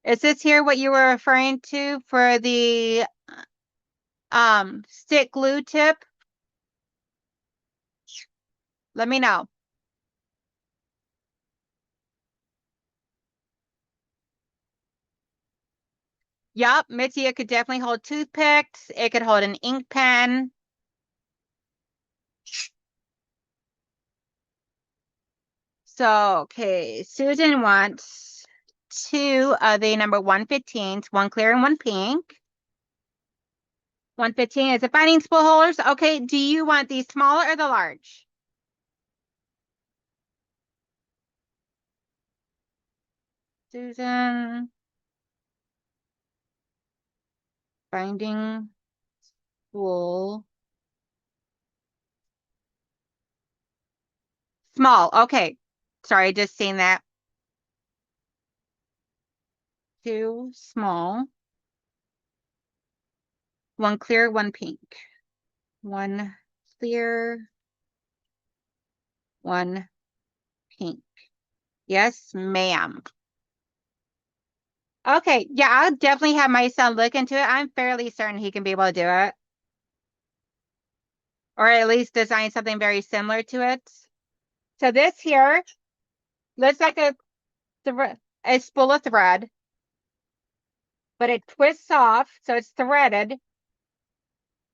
is this here what you were referring to for the stick glue tip? Let me know. Yep, Mitzi, it could definitely hold toothpicks. It could hold an ink pen. So, okay, Susan wants two of the number 115s, one clear and one pink. 115 is the binding spool holders. Okay, do you want the smaller or the large? Susan, binding spool. Small, okay. Sorry, just seen that. Two small. One clear, one pink. One clear, one pink. Yes, ma'am. Okay, yeah, I'll definitely have my son look into it. I'm fairly certain he can be able to do it, or at least design something very similar to it. So this here looks like a spool of thread, but it twists off, so it's threaded,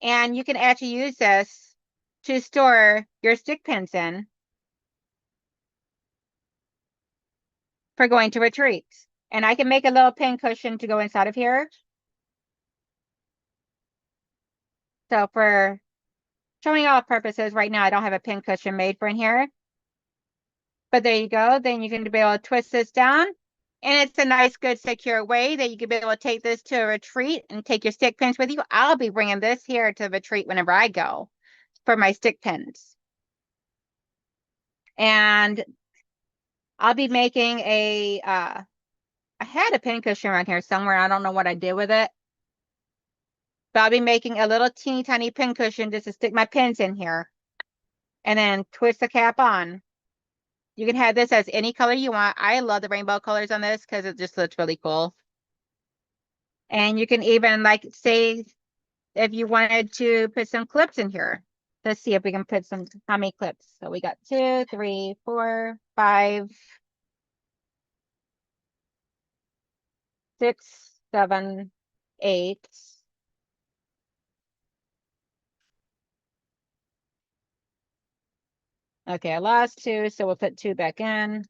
and you can actually use this to store your stick pins in for going to retreats. And I can make a little pin cushion to go inside of here. So for showing all purposes, right now I don't have a pin cushion made for in here. But there you go. Then you can be able to twist this down. And it's a nice, good, secure way that you can be able to take this to a retreat and take your stick pins with you. I'll be bringing this here to the retreat whenever I go for my stick pins. And I'll be making I had a pin cushion around here somewhere. I don't know what I did with it. But I'll be making a little teeny tiny pin cushion just to stick my pins in here. And then twist the cap on. You can have this as any color you want. I love the rainbow colors on this because it just looks really cool. And you can even like say if you wanted to put some clips in here. Let's see if we can put some, how many clips? So we got 2, 3, 4, 5, 6, 7, 8. Okay, I lost 2, so we'll put 2 back in.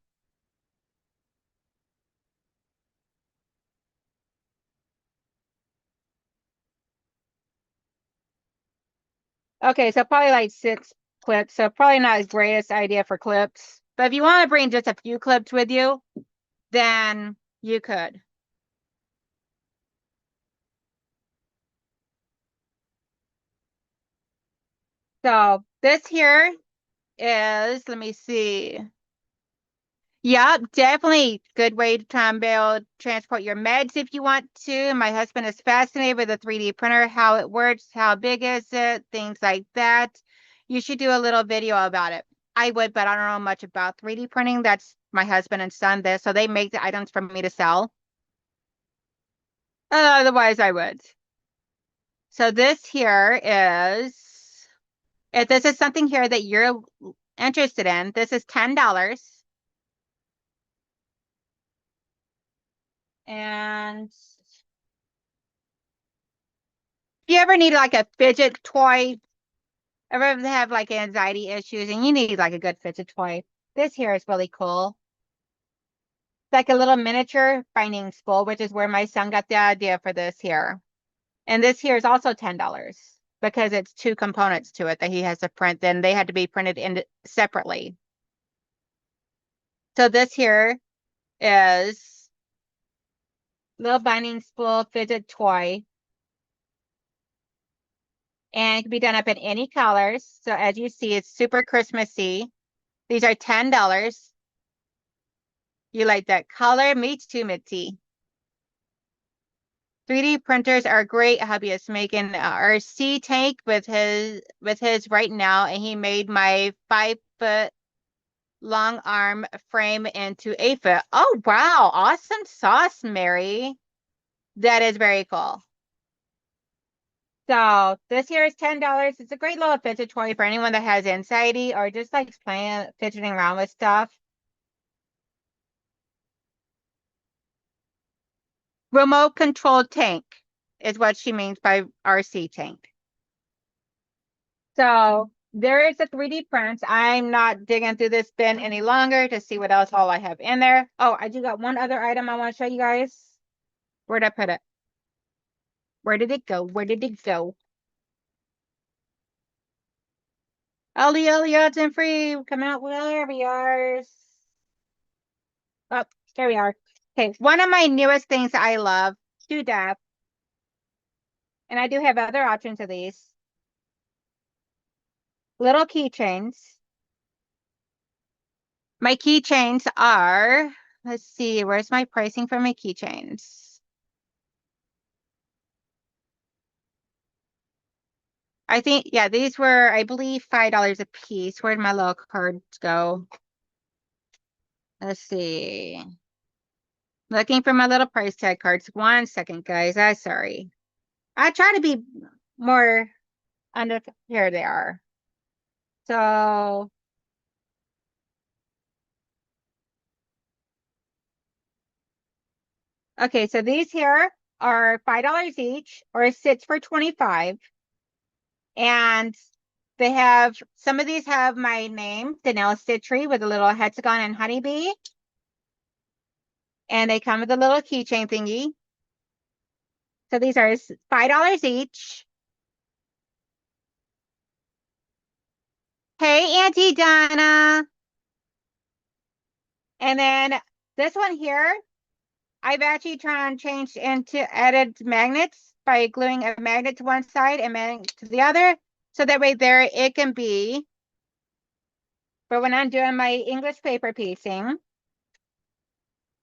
Okay, so probably like 6 clips. So probably not the greatest idea for clips. But if you want to bring just a few clips with you, then you could. So this here is, let me see. Yep, definitely good way to try and be able to transport your meds if you want to. My husband is fascinated with a 3D printer, how it works, how big is it, things like that. You should do a little video about it. I would, but I don't know much about 3D printing. That's my husband and son there, so they make the items for me to sell. Otherwise, I would. So this here is, if this is something here that you're interested in, this is $10. And if you ever need like a fidget toy, ever have like anxiety issues and you need like a good fidget toy, this here is really cool. It's like a little miniature binding spool, which is where my son got the idea for this here. And this here is also $10 because it's 2 components to it that he has to print. Then they had to be printed in separately. So this here is little binding spool fidget toy. And it can be done up in any colors. So as you see, it's super Christmassy. These are $10. You like that color? Me too, Mitzi. 3D printers are great. Hubby is making our sea tank with his right now, and he made my 5-foot long arm frame into 8 foot. Oh wow, awesome sauce, Mary. That is very cool. So this here is $10. It's a great little fidget toy for anyone that has anxiety or just likes playing, fidgeting around with stuff. Remote controlled tank is what she means by RC tank. So there is a 3D print. I'm not digging through this bin any longer to see what else all I have in there. Oh, I do got one other item I want to show you guys. Where'd I put it? Where did it go? Where did it go? Ellie, and free. Come out wherever you are. Oh, there we are. Okay, one of my newest things I love to death, and I do have other options of these. Little keychains. My keychains are, let's see, where's my pricing for my keychains? I think, yeah, these were, I believe, $5 a piece. Where'd my little cards go? Let's see. Looking for my little price tag cards. 1 second, guys. I'm sorry. I try to be more under. Here they are. So, okay. So these here are $5 each, or six for 25. And they have, some of these have my name, donnellsstitchery, with a little hexagon and honeybee. And they come with a little keychain thingy. So these are $5 each. Hey, Auntie Donna. And then this one here, I've actually tried and changed into added magnets by gluing a magnet to one side and magnet to the other. So that way there it can be for when I'm doing my English paper piecing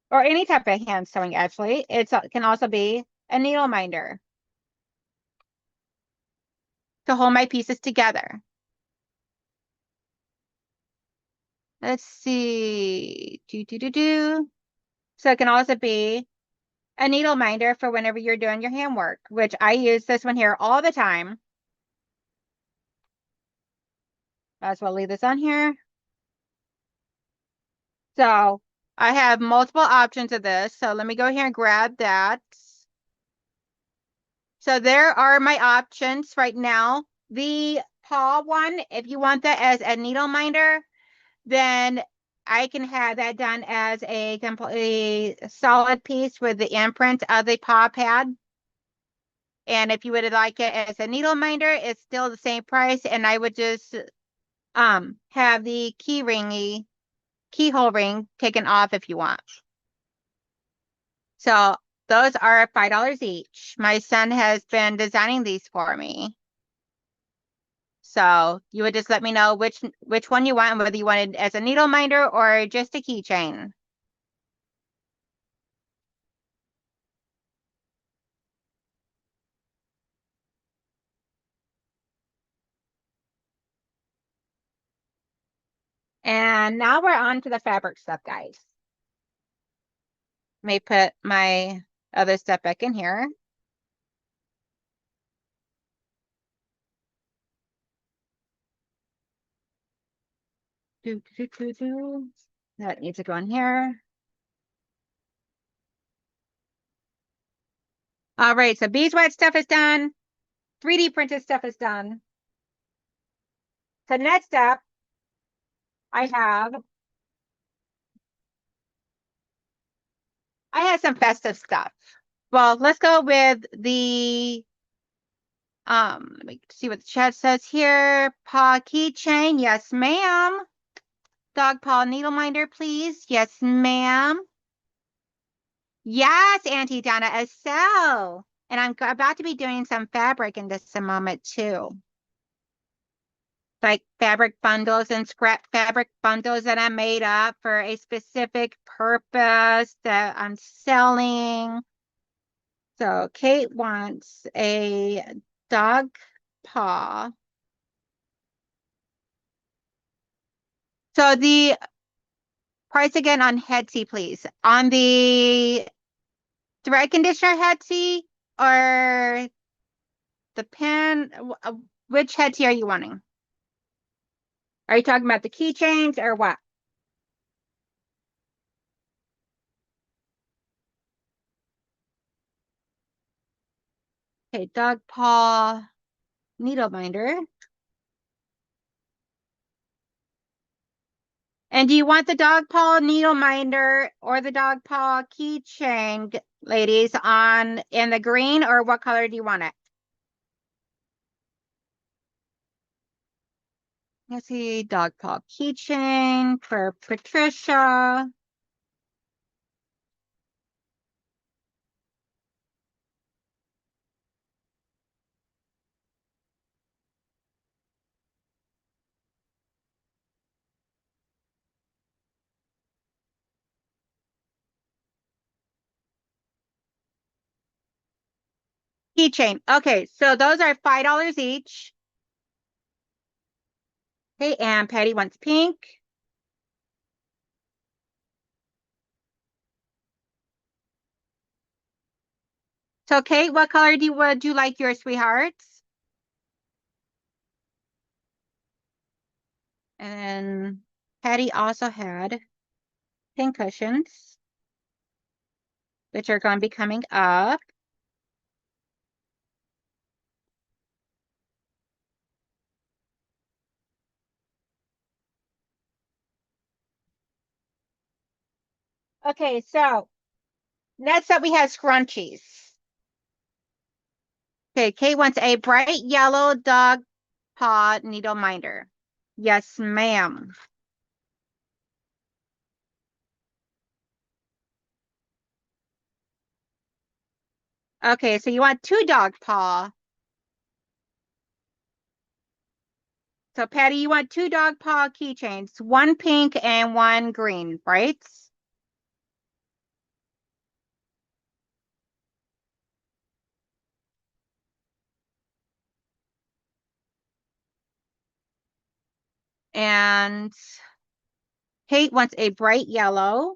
or any type of hand sewing, actually. It can also be a needle minder to hold my pieces together. Let's see. So it can also be a needle minder for whenever you're doing your handwork, which I use this one here all the time. Might as well leave this on here. So I have multiple options of this. So let me go here and grab that. So there are my options right now. The paw one, if you want that as a needle minder, then I can have that done as a completely solid piece with the imprint of the paw pad. And if you would like it as a needle minder, it's still the same price. And I would just have the keyhole ring taken off if you want. So those are $5 each. My son has been designing these for me. So you would just let me know which one you want and whether you want it as a needle minder or just a keychain. And now we're on to the fabric stuff, guys. Let me put my other stuff back in here. That needs to go in here. All right, so beeswax stuff is done. 3D printed stuff is done. So next up, I have some festive stuff. Well, let's go with the let me see what the chat says here. Paw keychain, yes, ma'am. Dog paw needle minder, please. Yes, ma'am. Yes, Auntie Donna, a cell. And I'm about to be doing some fabric in just a moment too. Like fabric bundles and scrap fabric bundles that I made up for a specific purpose that I'm selling. So Kate wants a dog paw. So the price again on Etsy, please. On the thread conditioner Etsy or the pen, which Etsy are you wanting? Are you talking about the keychains or what? Okay, dog paw needle binder. And do you want the dog paw needle minder or the dog paw keychain, ladies, on in the green, or what color do you want it? Let's see, dog paw keychain for Patricia. Keychain. Okay, so those are $5 each. Okay, and Patty wants pink. So, Kate, what color would you like your sweethearts? And Patty also had pin cushions, which are going to be coming up. Okay, so next up we have scrunchies. Okay, Kate wants a bright yellow dog paw needle minder. Yes, ma'am. Okay, so you want two dog paw. So Patty, you want two dog paw keychains, one pink and one green, right? And Kate wants a bright yellow.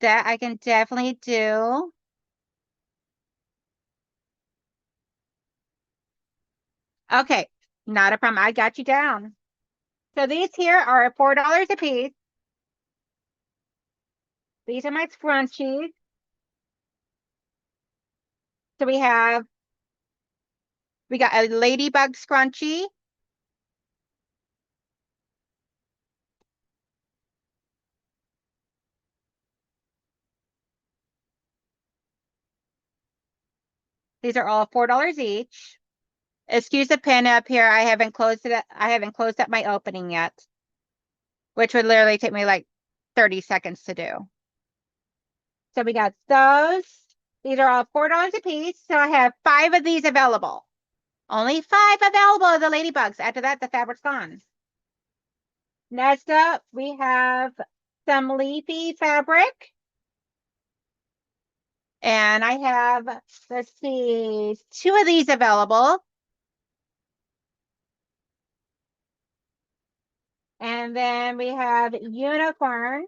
That I can definitely do. Okay, not a problem. I got you down. So these here are $4 a piece. These are my scrunchies. So we got a ladybug scrunchie. These are all $4 each. Excuse the pin up here. I haven't closed it. I haven't closed up my opening yet, which would literally take me like 30 seconds to do. So we got those. These are all $4 a piece. So I have 5 of these available. Only 5 available of the ladybugs. After that, the fabric's gone. Next up, we have some leafy fabric. And I have, let's see, 2 of these available. And then we have unicorns.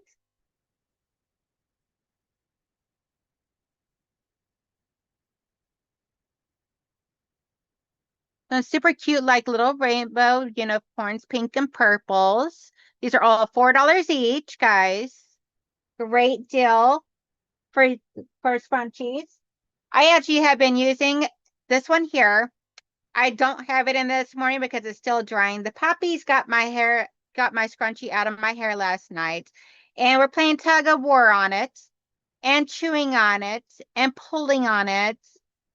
Some super cute, like little rainbow unicorns, pink and purples. These are all $4 each, guys. Great deal for scrunchies. I actually have been using this one here. I don't have it in this morning because it's still drying. The puppies got my scrunchie out of my hair last night, and we're playing tug of war on it, and chewing on it, and pulling on it,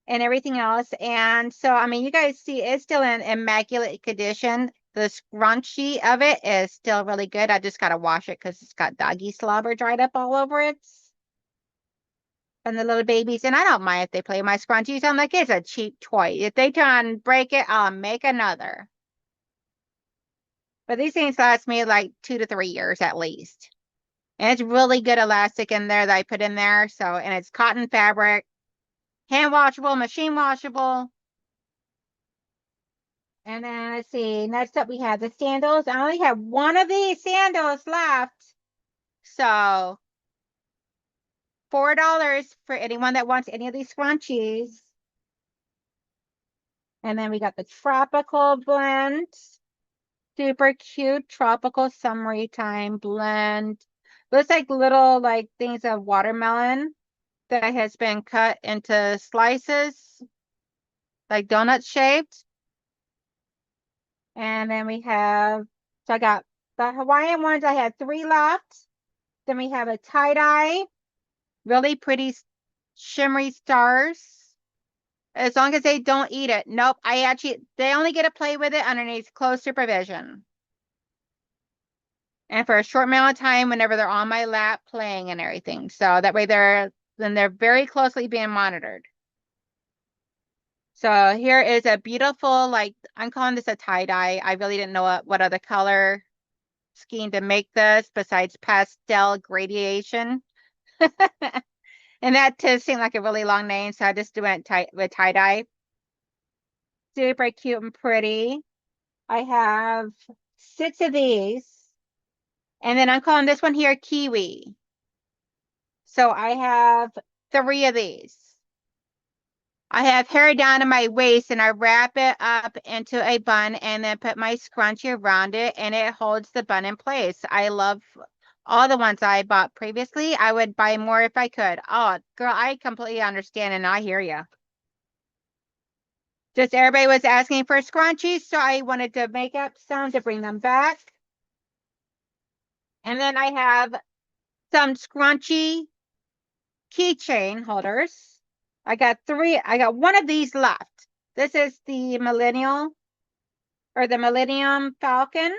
and everything else. And so, I mean, you guys see it's still in immaculate condition. The scrunchie of it is still really good. I just got to wash it because it's got doggy slobber dried up all over it. And the little babies, and I don't mind if they play with my scrunchies. I'm like, it's a cheap toy. If they try and break it, I'll make another. But these things last me like 2 to 3 years at least. And it's really good elastic in there that I put in there. So, and it's cotton fabric, hand washable, machine washable. And then let's see, next up we have the sandals. I only have 1 of these sandals left. So $4 for anyone that wants any of these scrunchies. And then we got the tropical blend. Super cute tropical summertime blend. Looks like little like things of watermelon that has been cut into slices, like donut shaped. And then we have, so I got the Hawaiian ones. I had 3 left. Then we have a tie-dye, really pretty shimmery stars. As long as they don't eat it. Nope, they only get to play with it underneath close supervision. And for a short amount of time whenever they're on my lap playing and everything. So that way they're very closely being monitored. So here is a beautiful, like, I'm calling this a tie-dye. I really didn't know what other color scheme to make this besides pastel gradation. And that just seemed like a really long name, so I just went with tie-dye. Super cute and pretty. I have 6 of these. And then I'm calling this one here Kiwi. So I have 3 of these. I have hair down to my waist and I wrap it up into a bun and then put my scrunchie around it and it holds the bun in place. I love all the ones I bought previously. I would buy more if I could. Oh, girl, I completely understand and I hear you. Just everybody was asking for scrunchies, so I wanted to make up some to bring them back. And then I have some scrunchy keychain holders. I got 3. I got 1 of these left. This is the Millennial or the Millennium Falcon.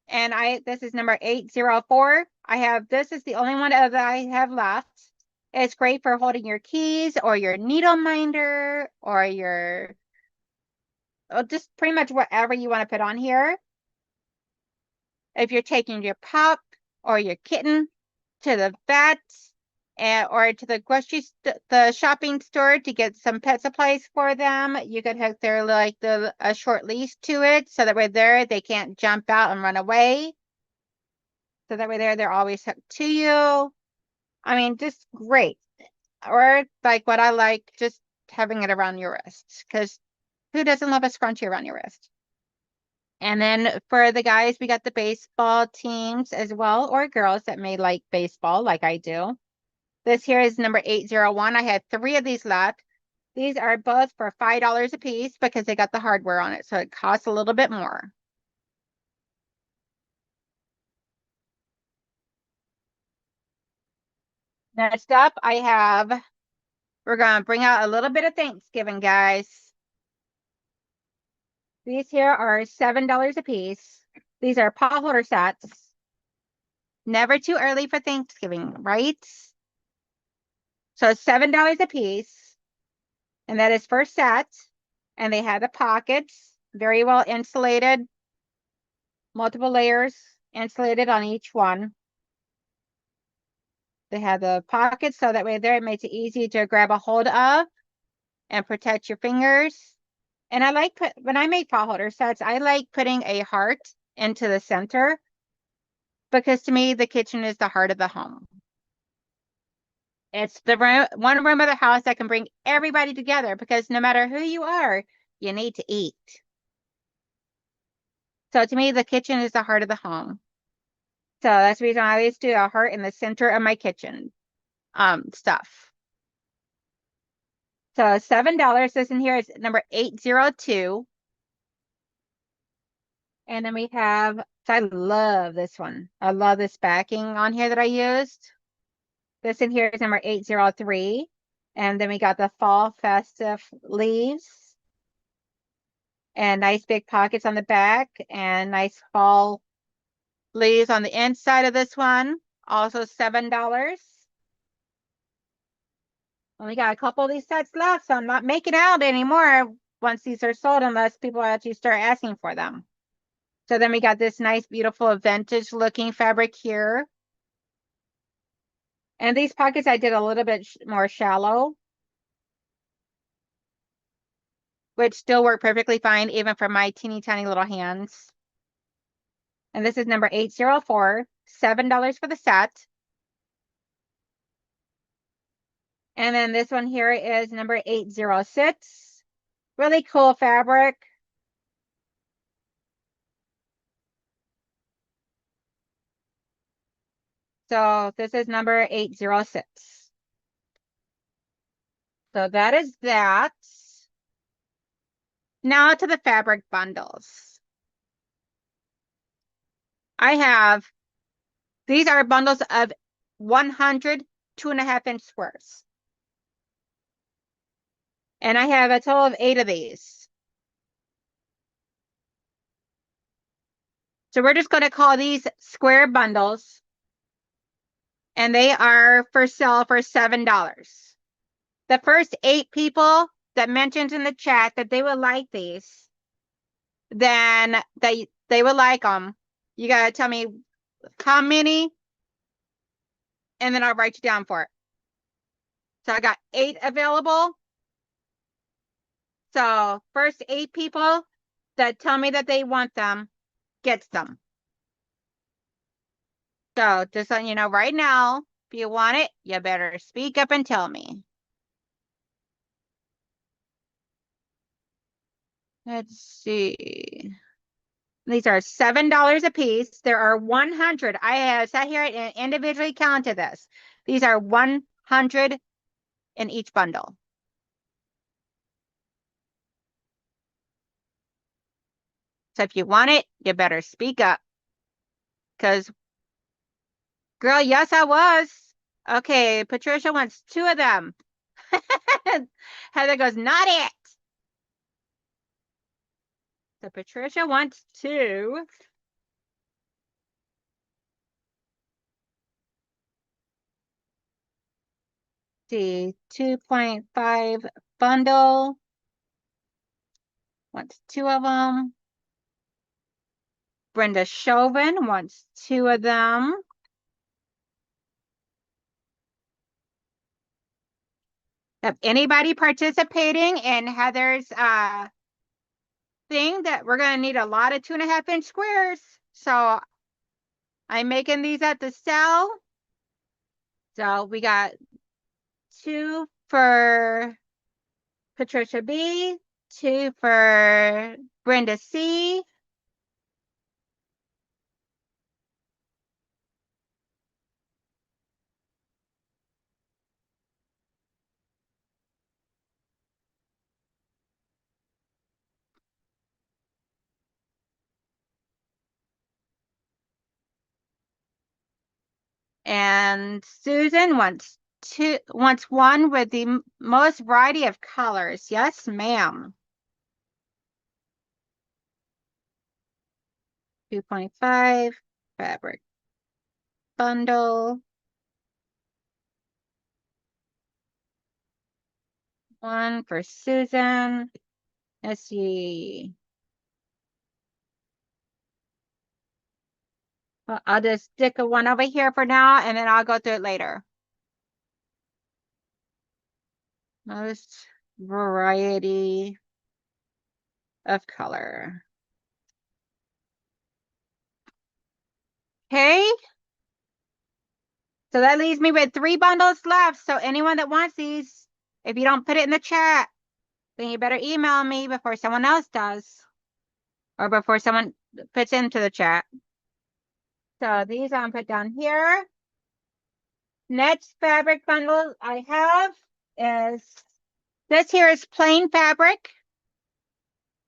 And this is number 804. This is the only one that I have left. It's great for holding your keys or your needle minder or your, just pretty much whatever you want to put on here. If you're taking your pup or your kitten to the vet or to the shopping store to get some pet supplies for them, you could hook a short leash to it so that way they can't jump out and run away. So that way they're always hooked to you. I mean, just great. Or like what I like, just having it around your wrist, because who doesn't love a scrunchie around your wrist? And then for the guys, we got the baseball teams as well, or girls that may like baseball like I do. This here is number 801. I had 3 of these left. These are both for $5 a piece because they got the hardware on it, so it costs a little bit more. Next up, we're going to bring out a little bit of Thanksgiving, guys. These here are $7 a piece. These are pot holder sets. Never too early for Thanksgiving, right? So it's $7 a piece. And that is for set. And they have the pockets, very well insulated, multiple layers insulated on each one. They have the pockets so that way there it makes it easy to grab a hold of and protect your fingers. And I like when I make pot holder sets, I like putting a heart into the center because to me the kitchen is the heart of the home. It's the one room of the house that can bring everybody together because no matter who you are, you need to eat. So to me, the kitchen is the heart of the home. So that's the reason I always do a heart in the center of my kitchen stuff. So $7. This in here is number 802. And then we have, so I love this one. I love this backing on here that I used. This in here is number 803. And then we got the fall festive leaves. And nice big pockets on the back. And nice fall leaves on the inside of this one. Also $7. Only got a couple of these sets left, so I'm not making out anymore once these are sold unless people actually start asking for them. So then we got this nice, beautiful vintage looking fabric here. And these pockets I did a little bit more shallow, which still work perfectly fine even for my teeny tiny little hands. And this is number 804, $7 for the set. And then this one here is number 806. Really cool fabric. So this is number 806. So that is that. Now to the fabric bundles. These are bundles of 100 2.5-inch squares. And I have a total of 8 of these. So we're just going to call these square bundles. And they are for sale for $7. The first 8 people that mentioned in the chat that they would like these, then they would like them. You got to tell me how many, and then I'll write you down for it. So I got 8 available. So first 8 people that tell me that they want them gets them. So just letting you know right now, if you want it, you better speak up and tell me. Let's see. These are $7 a piece. There are 100. I have sat here and individually counted this. These are 100 in each bundle. So if you want it, you better speak up. Because, girl, yes, I was. Okay, Patricia wants 2 of them. Heather goes, not it. So Patricia wants 2. See, 2.5 bundle. Wants 2 of them. Brenda Chauvin wants 2 of them. If anybody participating in Heather's thing, that we're gonna need a lot of 2.5-inch squares. So I'm making these at the cell. So we got 2 for Patricia B, 2 for Brenda C. And Susan wants 1 with the most variety of colors. Yes, ma'am. 2.5 fabric bundle. 1 for Susan. Let's see. Well, I'll just stick a 1 over here for now, and then I'll go through it later. Most variety of color. Okay. So that leaves me with 3 bundles left. So anyone that wants these, if you don't put it in the chat, then you better email me before someone else does. Or before someone puts into the chat. So these I'm put down here. Next fabric bundle I have is, this here is plain fabric.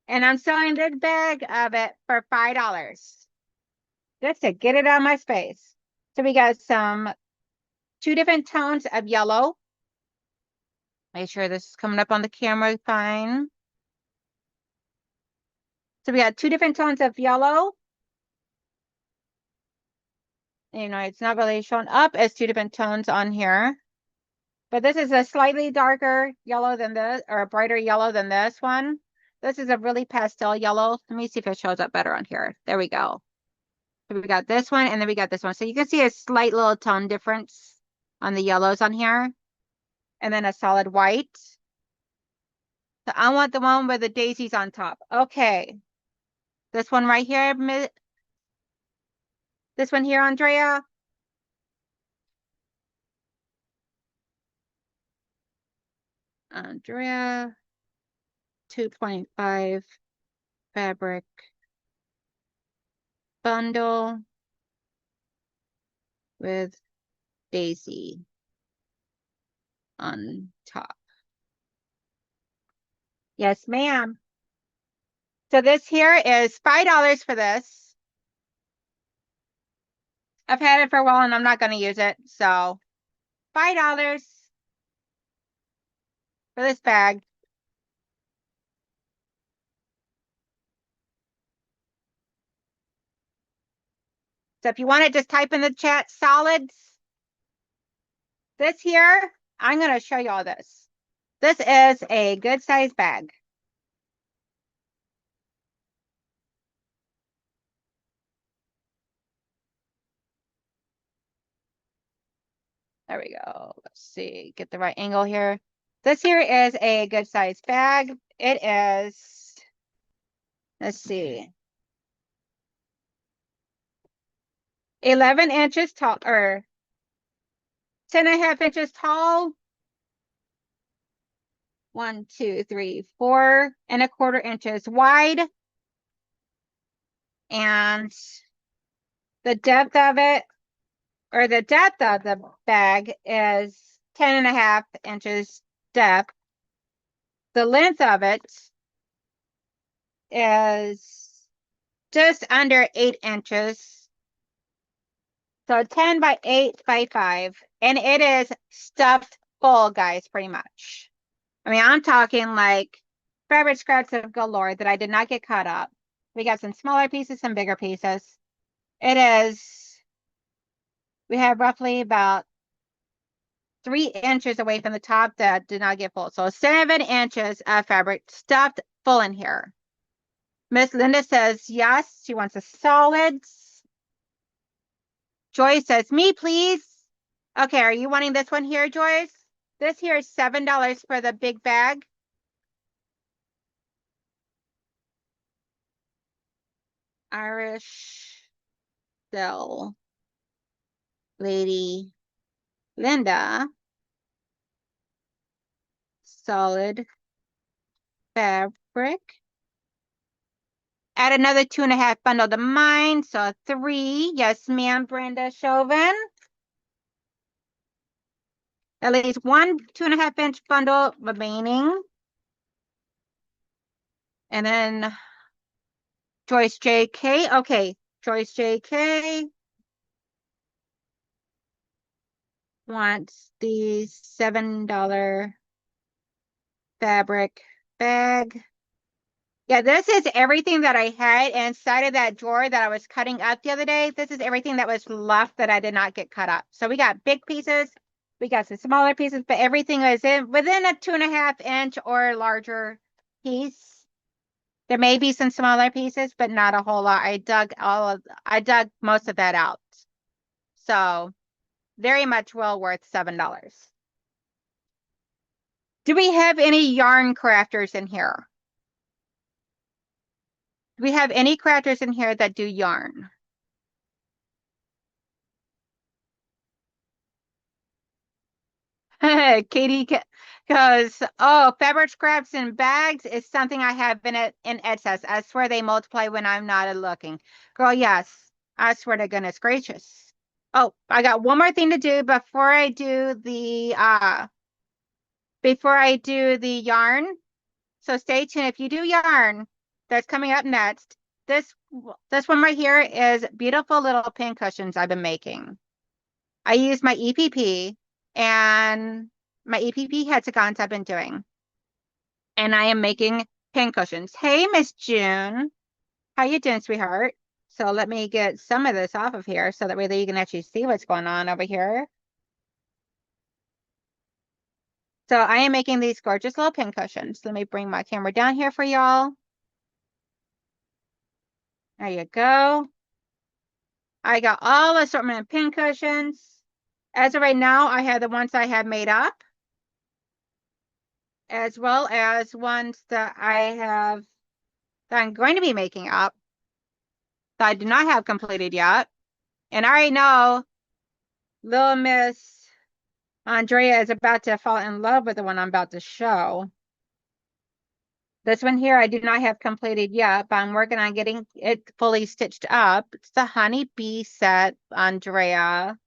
And I'm selling this bag of it for $5. Just to get it out of my space. So we got 2 different tones of yellow. Make sure this is coming up on the camera fine. So we got 2 different tones of yellow. You know, it's not really showing up as 2 different tones on here. But this is a slightly darker yellow than this, or a brighter yellow than this one. This is a really pastel yellow. Let me see if it shows up better on here. There we go. So we got this one, and then we got this one. So you can see a slight little tone difference on the yellows on here. And then a solid white. So I want the one with the daisies on top. Okay. This one right here. This one here, Andrea. Andrea. 2.5 fabric bundle with daisy on top. Yes, ma'am. So this here is $5 for this. I've had it for a while and I'm not going to use it. So $5 for this bag. So if you want it, just type in the chat solids. This here, I'm going to show you all this. This is a good size bag. There we go. Let's see, get the right angle here. This here is a good size bag. It is, let's see. 11 inches tall, or 10.5 inches tall. 1, 2, 3, 4.25 inches wide. And the depth of it, or the depth of the bag, is 10.5 inches depth. The length of it is just under 8 inches. So 10 by 8 by 5. And it is stuffed full, guys, pretty much. I mean, I'm talking like fabric scraps of galore that I did not get cut up. We got some smaller pieces, some bigger pieces. We have roughly about 3 inches away from the top that did not get full. So 7 inches of fabric stuffed full in here. Miss Linda says yes, she wants a solids. Joyce says, me, please. Okay, are you wanting this one here, Joyce? This here is $7 for the big bag. Irish Still Lady Linda. Solid fabric. Add another 2.5 bundle to mine. So 3. Yes, ma'am, Brenda Chauvin. At least one 2.5 inch bundle remaining. And then Joyce JK. Okay, Joyce JK wants the $7 fabric bag. Yeah, this is everything that I had inside of that drawer that I was cutting up the other day. This is everything that was left that I did not get cut up. So we got big pieces, we got some smaller pieces, but everything is within a 2.5 inch or larger piece. There may be some smaller pieces, but not a whole lot. I dug most of that out. So very much well worth $7. Do we have any yarn crafters in here? Do we have any crafters in here that do yarn? Katie, because fabric scraps and bags is something I have been in excess. I swear they multiply when I'm not looking. Girl, yes. I swear to goodness gracious. Oh, I got one more thing to do before I do the yarn. So stay tuned. If you do yarn, that's coming up next. This one right here is beautiful little pin cushions I've been making. I use my EPP and my EPP hexagons I've been doing. And I am making pin cushions. Hey, Miss June. How you doing, sweetheart? So let me get some of this off of here so that way that you can actually see what's going on over here. So I am making these gorgeous little pin cushions. Let me bring my camera down here for y'all. There you go. I got all assortment of pin cushions. As of right now, I have the ones I have made up, as well as ones that I'm going to be making up that I do not have completed yet. And I already know little Miss Andrea is about to fall in love with the one I'm about to show. This one here I do not have completed yet, but I'm working on getting it fully stitched up. It's the Honey Bee set, Andrea.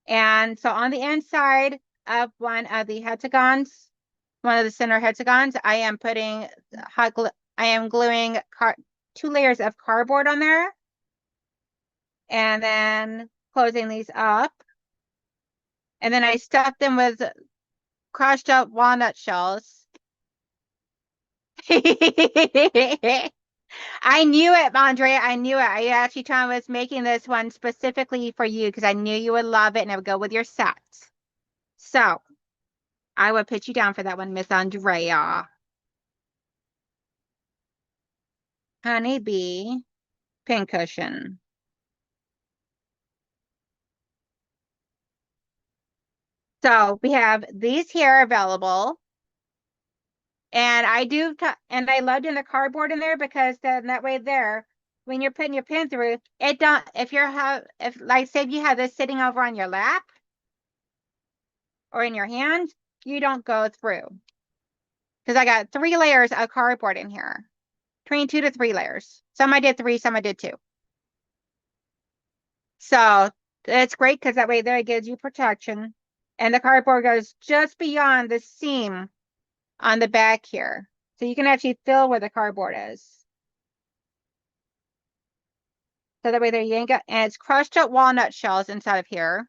And so on the inside of one of the hexagons, one of the center hexagons, I am putting I am gluing 2 layers of cardboard on there, and then closing these up. And then I stuff them with crushed up walnut shells. I knew it, Andrea. I knew it. I actually was making this one specifically for you because I knew you would love it and it would go with your set. So I would put you down for that one, Miss Andrea. Honeybee pincushion. So we have these here available. And I love doing the cardboard in there because then that way there, when you're putting your pin through, it don't, if like say if you have this sitting over on your lap or in your hand, you don't go through. Because I got 3 layers of cardboard in here, between 2 to 3 layers. Some I did 3, some I did 2. So it's great because that way there it gives you protection. And the cardboard goes just beyond the seam on the back here. So you can actually feel where the cardboard is. So that way there you ain't got, and it's crushed up walnut shells inside of here.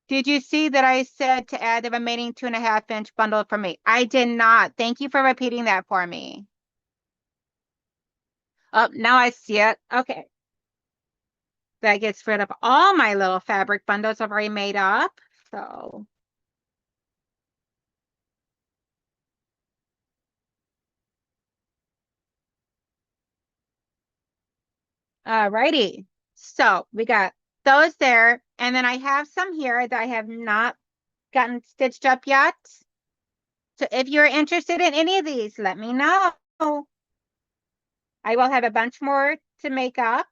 Did you see that I said to add the remaining 2.5-inch bundle for me? I did not. Thank you for repeating that for me. Oh, now I see it. Okay. That gets rid of all my little fabric bundles I've already made up. So, alrighty. So we got those there. And then I have some here that I have not gotten stitched up yet. So if you're interested in any of these, let me know. I will have a bunch more to make up.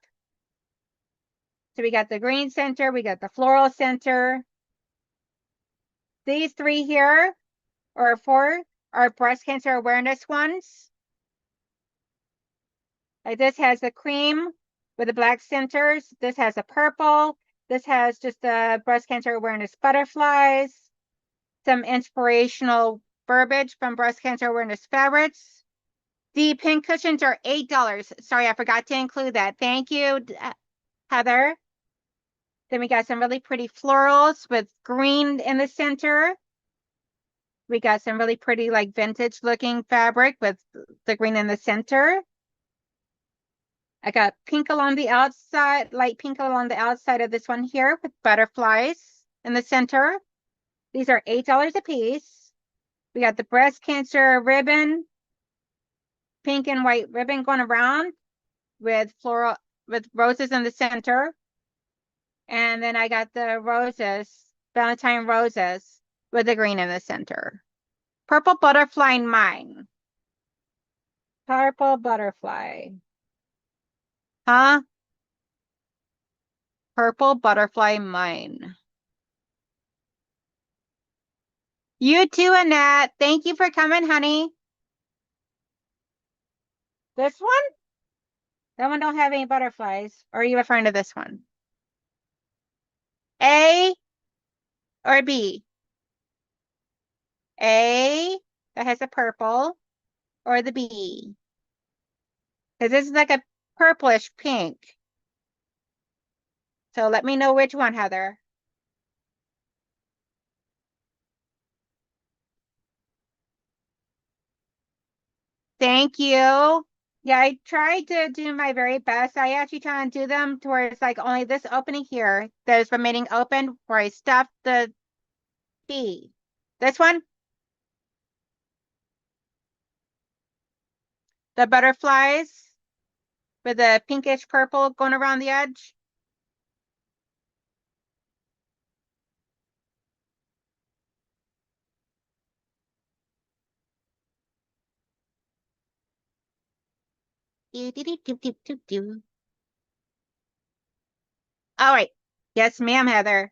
So we got the green center, we got the floral center. These 3 here, or 4, are breast cancer awareness ones. Like this has the cream with the black centers. This has a purple. This has just the breast cancer awareness butterflies. Some inspirational verbiage from breast cancer awareness fabrics. The pin cushions are $8. Sorry, I forgot to include that. Thank you, Heather. Then we got some really pretty florals with green in the center. We got some really pretty like vintage looking fabric with the green in the center. I got pink along the outside, light pink along the outside of this one here with butterflies in the center. These are $8 a piece. We got the breast cancer ribbon, pink and white ribbon going around with floral, with roses in the center. And then I got the roses, Valentine roses with the green in the center. Purple butterfly in mine. Purple butterfly. Huh? Purple butterfly mine. You too, Annette. Thank you for coming, honey. This one? That one don't have any butterflies. Or are you referring to this one? A or B? A that has a purple or the B? Because this is like a purplish pink. So let me know which one, Heather. Thank you. Yeah, I tried to do my very best. I actually try and do them to where it's like only this opening here that is remaining open where I stuffed the B. This one, the butterflies with the pinkish purple going around the edge. Do, do, do, do, do, do, do. All right. Yes, ma'am, Heather.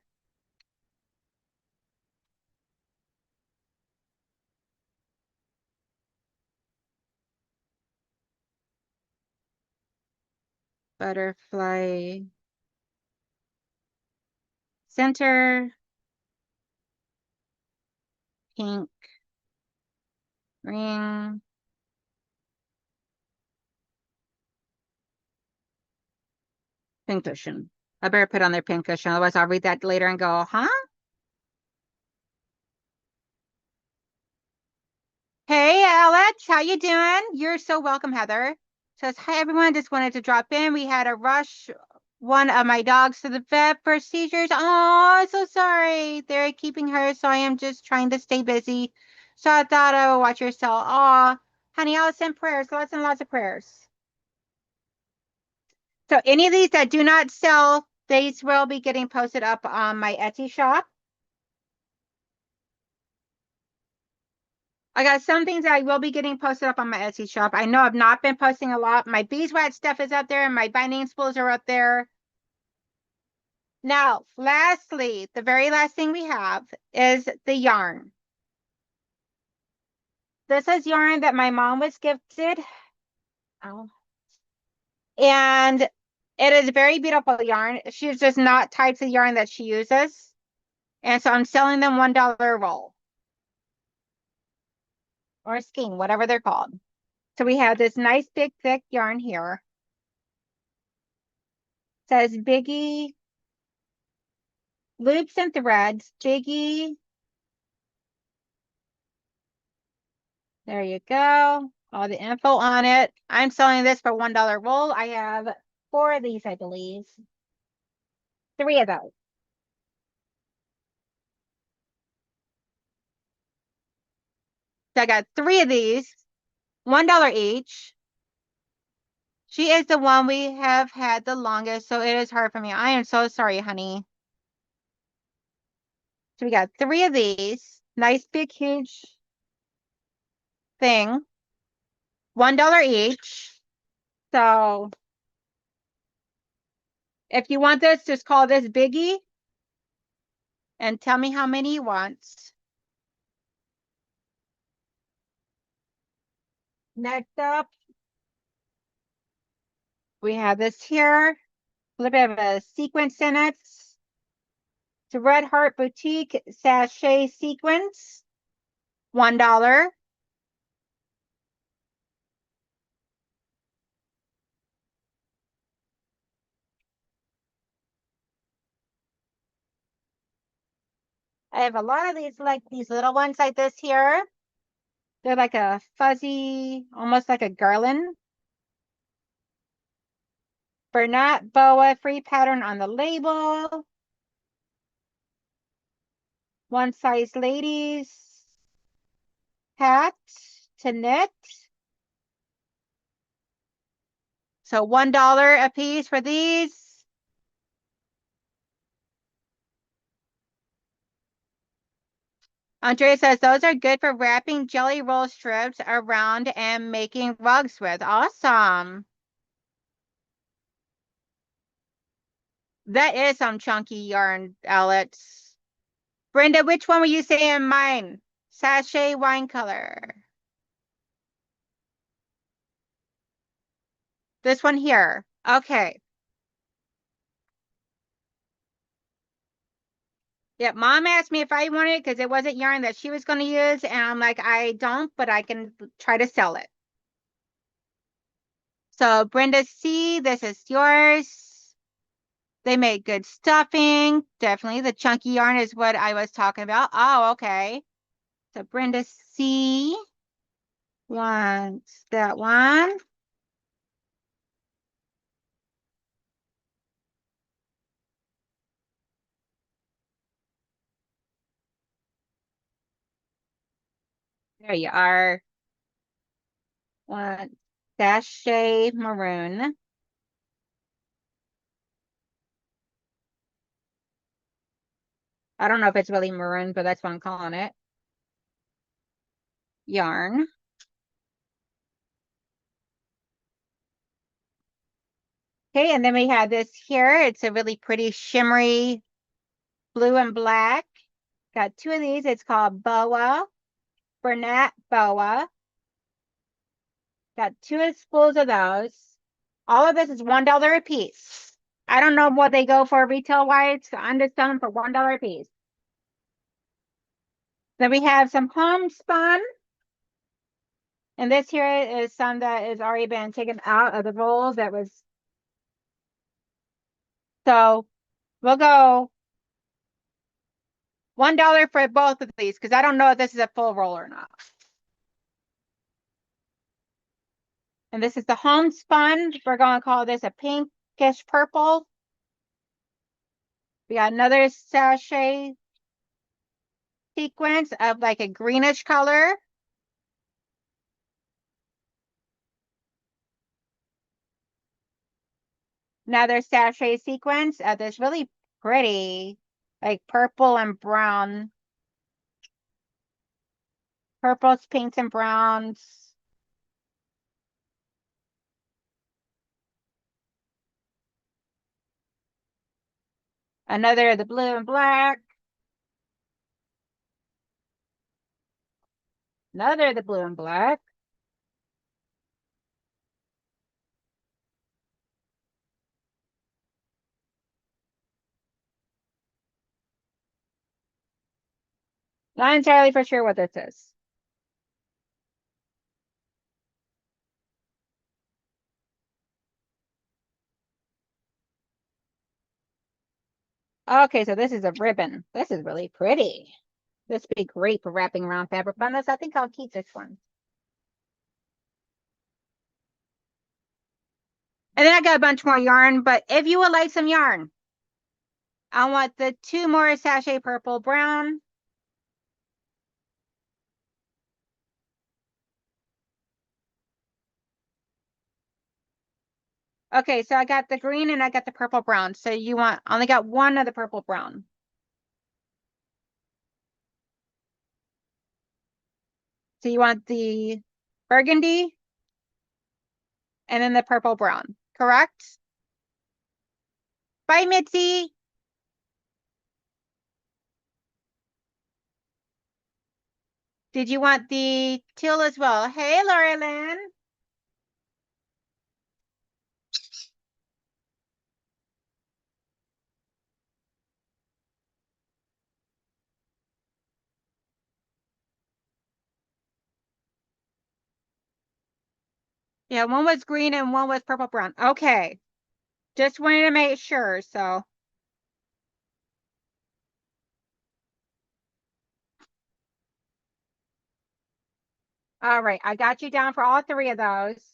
Butterfly center, pink ring. Pincushion. I better put on their pincushion, otherwise I'll read that later and go, huh? Hey, Alex, how you doing? You're so welcome, Heather. Says, hi, everyone. Just wanted to drop in. We had to rush one of my dogs to the vet for seizures. Oh, so sorry. They're keeping her, so I am just trying to stay busy. So I thought I would watch your cell. Oh, honey, I'll send prayers. Lots and lots of prayers. So any of these that do not sell, these will be getting posted up on my Etsy shop. I got some things that I will be getting posted up on my Etsy shop. I know I've not been posting a lot. My beeswax stuff is up there, and my binding spools are up there. Now, lastly, the very last thing we have is the yarn. This is yarn that my mom was gifted. Oh. And it is very beautiful yarn. She's just not types of yarn that she uses. And so I'm selling them $1 roll or skein, whatever they're called. So we have this nice big thick yarn here. It says Biggie loops and threads, Biggie. There you go. All the info on it. I'm selling this for $1 roll. I have 4 of these, I believe. 3 of those. So I got 3 of these, $1 each. She is the one we have had the longest, so it is hard for me. I am so sorry, honey. So we got 3 of these. Nice, big, huge thing. $1 each. So if you want this, just call this Biggie and tell me how many you want. Next up, we have this here. A little bit of a sequence in it. It's a Red Heart Boutique Sachet Sequence. $1. I have a lot of these, like these little ones like this here. They're like a fuzzy, almost like a garland. Bernat boa free pattern on the label. One size ladies hat to knit. So $1 a piece for these. Andrea says those are good for wrapping jelly roll strips around and making rugs with. Awesome. That is some chunky yarn, Alex. Brenda, which one were you saying mine? Sachet wine color. This one here. Okay. Yep, mom asked me if I wanted it because it wasn't yarn that she was going to use. And I'm like, I don't, but I can try to sell it. So Brenda C, this is yours. They make good stuffing. Definitely. The chunky yarn is what I was talking about. Oh, okay. So Brenda C wants that one. There you are. One sachet maroon. I don't know if it's really maroon, but that's what I'm calling it. Yarn. Okay, and then we have this here. It's a really pretty shimmery blue and black. Got 2 of these. It's called Boa, Bernat Boa. Got 2 spools of those. All of this is $1 a piece. I don't know what they go for retail wise. I'm just selling for $1 a piece. Then we have some homespun. And this here is some that has already been taken out of the rolls that was. So we'll go $1 for both of these because I don't know if this is a full roll or not. And this is the homespun. We're going to call this a pinkish purple. We got another sachet sequence of like a greenish color. Another sachet sequence of this really pretty, like purple and brown. Purples, pinks, and browns. Another of the blue and black. Another of the blue and black. Not entirely for sure what this is. Okay, so this is a ribbon. This is really pretty. This would be great for wrapping around fabric bundles. I think I'll keep this one. And then I got a bunch more yarn, but if you would like some yarn, I want the 2 more sachet purple brown. Okay, so I got the green and I got the purple brown. So you want, only got one of the purple brown. So you want the burgundy and then the purple brown, correct? Bye, Mitzi. Did you want the teal as well? Hey, Laura Lynn. Yeah, one was green and one was purple brown. Okay. Just wanted to make sure, so. All right, I got you down for all 3 of those.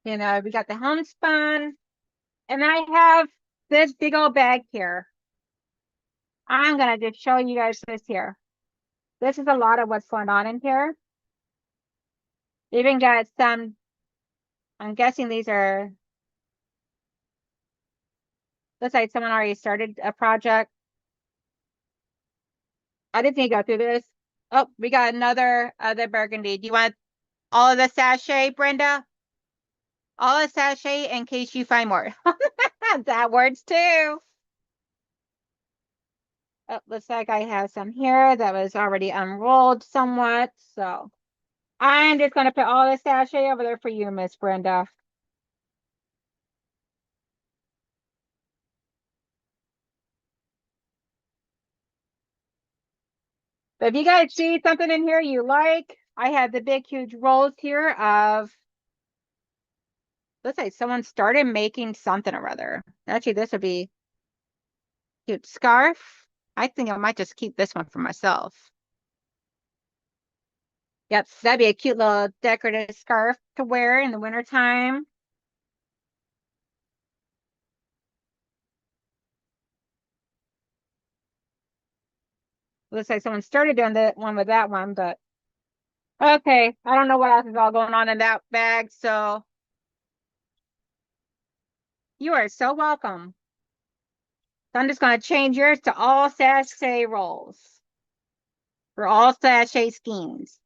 You know, we got the homespun, and I have this big old bag here. I'm gonna just show you guys this here. This is a lot of what's going on in here. Even got some, I'm guessing these are, looks like someone already started a project. I didn't think to go through this. Oh, we got another other burgundy. Do you want all of the sachet, Brenda? All the sachet in case you find more. That works too. Oh, looks like I have some here that was already unrolled somewhat. So I'm just going to put all the sachet over there for you, Miss Brenda. But if you guys see something in here you like, I have the big, huge rolls here of, looks like someone started making something or other. Actually, this would be cute scarf. I think I might just keep this one for myself. Yep, that'd be a cute little decorative scarf to wear in the wintertime. Looks like someone started doing the one with that one, but okay. I don't know what else is all going on in that bag, so you are so welcome. So I'm just going to change yours to all sachet rolls for all sachet skeins.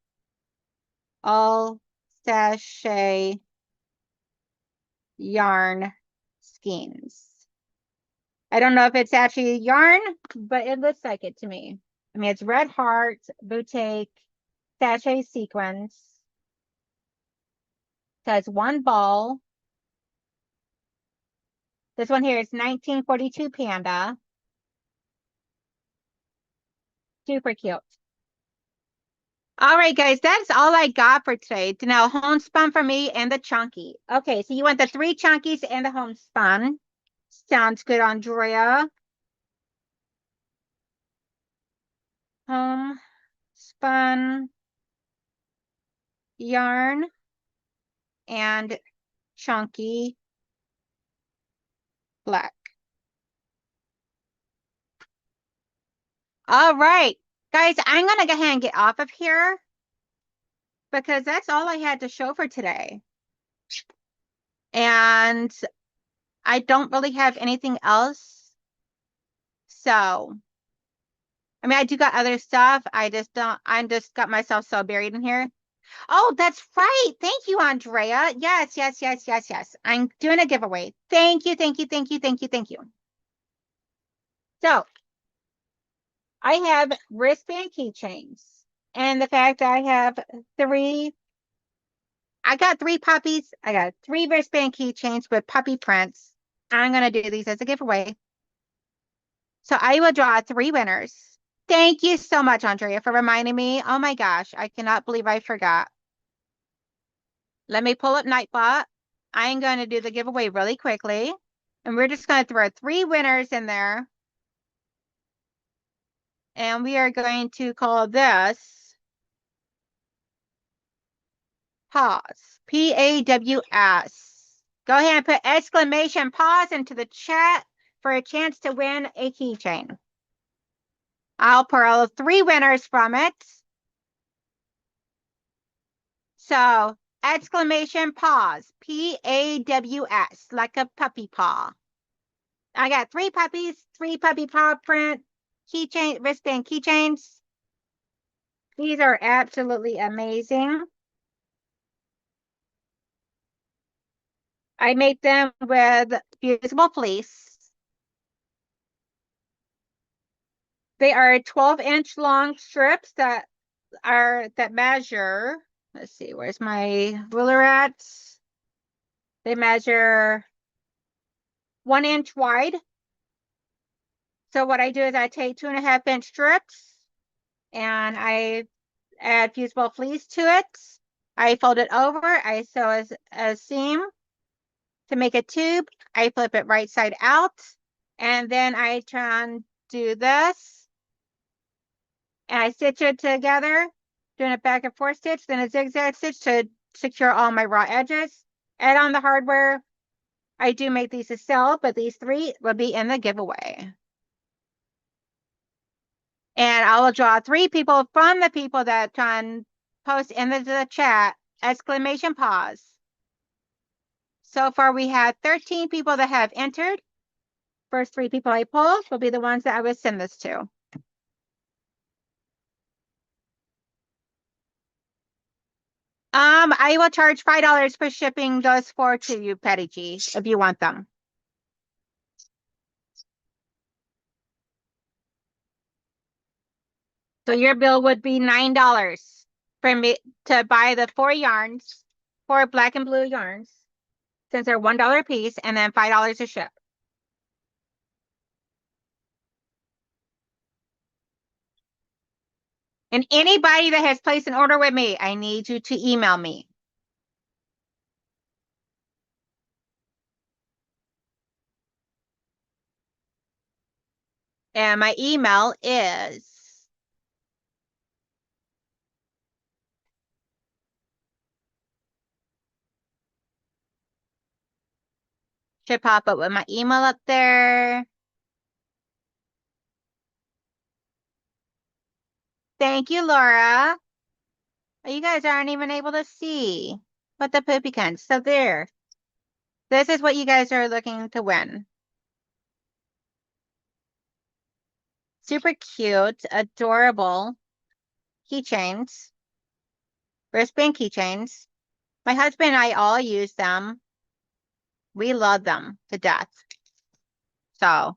All sachet yarn skeins. I don't know if it's actually yarn, but it looks like it to me. I mean, it's red heart, boutique, sachet sequence. Says 1 ball. This one here is 1942 Panda. Super cute. All right, guys, that's all I got for today. Now, homespun for me and the chunky. Okay, so you want the 3 chunkies and the homespun. Sounds good, Andrea. Homespun yarn and chunky black. All right, guys, I'm going to go ahead and get off of here because that's all I had to show for today. And I don't really have anything else. So I mean, I do got other stuff. I just don't, I'm just got myself so buried in here. Oh, that's right. Thank you, Andrea. Yes, yes, yes, yes, yes. I'm doing a giveaway. Thank you, thank you, thank you, thank you, thank you. So I have wristband keychains. And the fact that I have three, I got three puppies. I got three wristband keychains with puppy prints. I'm going to do these as a giveaway. So I will draw three winners. Thank you so much, Andrea, for reminding me. Oh my gosh, I cannot believe I forgot. Let me pull up Nightbot. I'm going to do the giveaway really quickly. And we're just going to throw three winners in there. And we are going to call this Pause. P-A-W-S. Go ahead and put exclamation pause into the chat for a chance to win a keychain. I'll pull three winners from it. So exclamation pause. P-A-W-S. Like a puppy paw. I got three puppies, three puppy paw print keychain, wristband keychains. These are absolutely amazing. I made them with fusible fleece. They are 12-inch long strips that measure. Let's see, where's my ruler at? They measure 1 inch wide. So what I do is I take 2.5-inch strips and I add fusible fleece to it. I fold it over. I sew as a seam to make a tube. I flip it right side out, and then I try and do this, and I stitch it together, doing a back and forth stitch, then a zigzag stitch to secure all my raw edges. Add on the hardware. I do make these to sell, but these three will be in the giveaway. And I will draw three people from the people that try and post in the chat, exclamation pause. So far, we have 13 people that have entered. First three people I pull will be the ones that I would send this to. I will charge $5 for shipping those four to you, Petty G, if you want them. So your bill would be $9 for me to buy the four yarns, four black and blue yarns, since they're $1 a piece, and then $5 to ship. And anybody that has placed an order with me, I need you to email me. And my email is should pop up with my email up there. Thank you, Laura. You guys aren't even able to see what the poopy can. So there. This is what you guys are looking to win. Super cute, adorable keychains. Wristband keychains. My husband and I all use them. We love them to death. So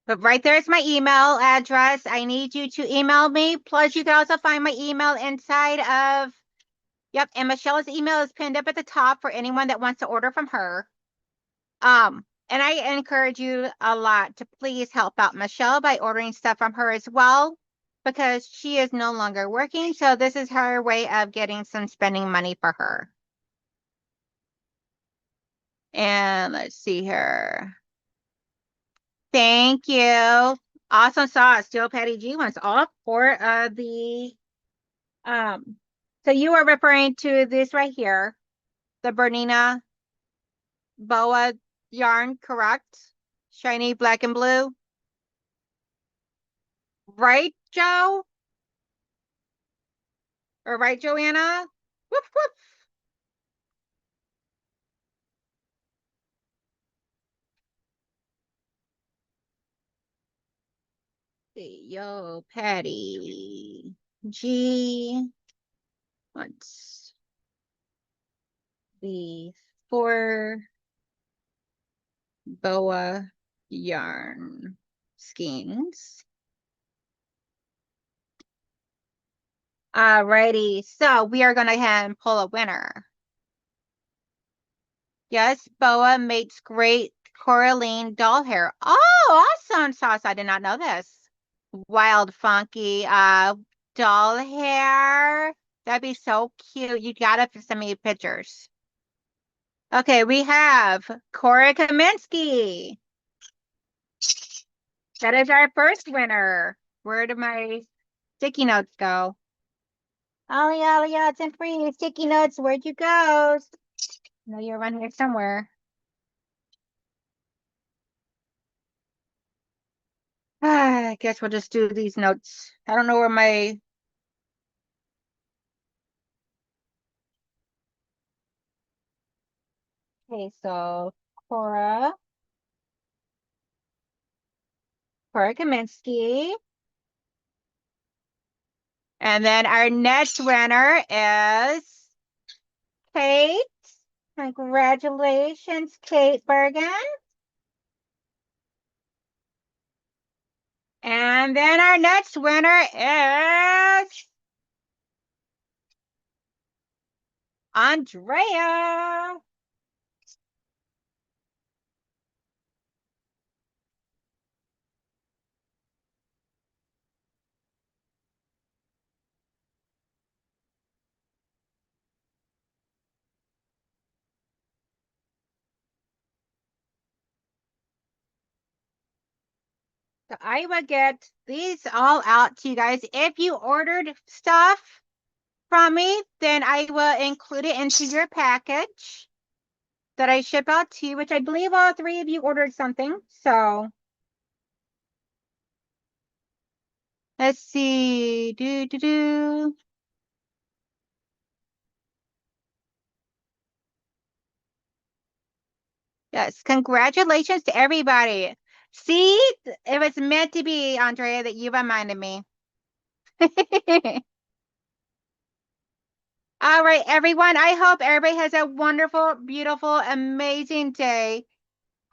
but right there's my email address. I need you to email me. Plus, you can also find my email inside of, yep, and Michelle's email is pinned up at the top for anyone that wants to order from her. And I encourage you a lot to please help out Michelle by ordering stuff from her as well, because she is no longer working. So this is her way of getting some spending money for her. And let's see here. Thank you. Awesome sauce. Still Patty G wants all four of the, so you are referring to this right here, the Bernina boa yarn, correct? Shiny black and blue. Right, Joe? Or right, Joanna? Whoop, whoop. see. Yo, Patty. G. What's the 4 boa yarn skeins? Alrighty, so we are going to ahead and pull a winner. Yes, boa makes great Coraline doll hair. Oh, awesome sauce. I did not know this. Wild funky doll hair. That'd be so cute. You gotta send me pictures. Okay, we have Cora Kaminsky. That is our first winner. Where did my sticky notes go? Ollie, odds and free sticky notes. Where'd you go? I know you're around here somewhere. I guess we'll just do these notes. I don't know where my okay, so Cora Kaminsky. And then our next winner is Kate. Congratulations, Kate Bergen. And then our next winner is Andrea. So I will get these all out to you guys. If you ordered stuff from me, then I will include it into your package that I ship out to you, which I believe all 3 of you ordered something. So let's see. Yes, congratulations to everybody. See, it was meant to be, Andrea, that you reminded me. All right, everyone. I hope everybody has a wonderful, beautiful, amazing day.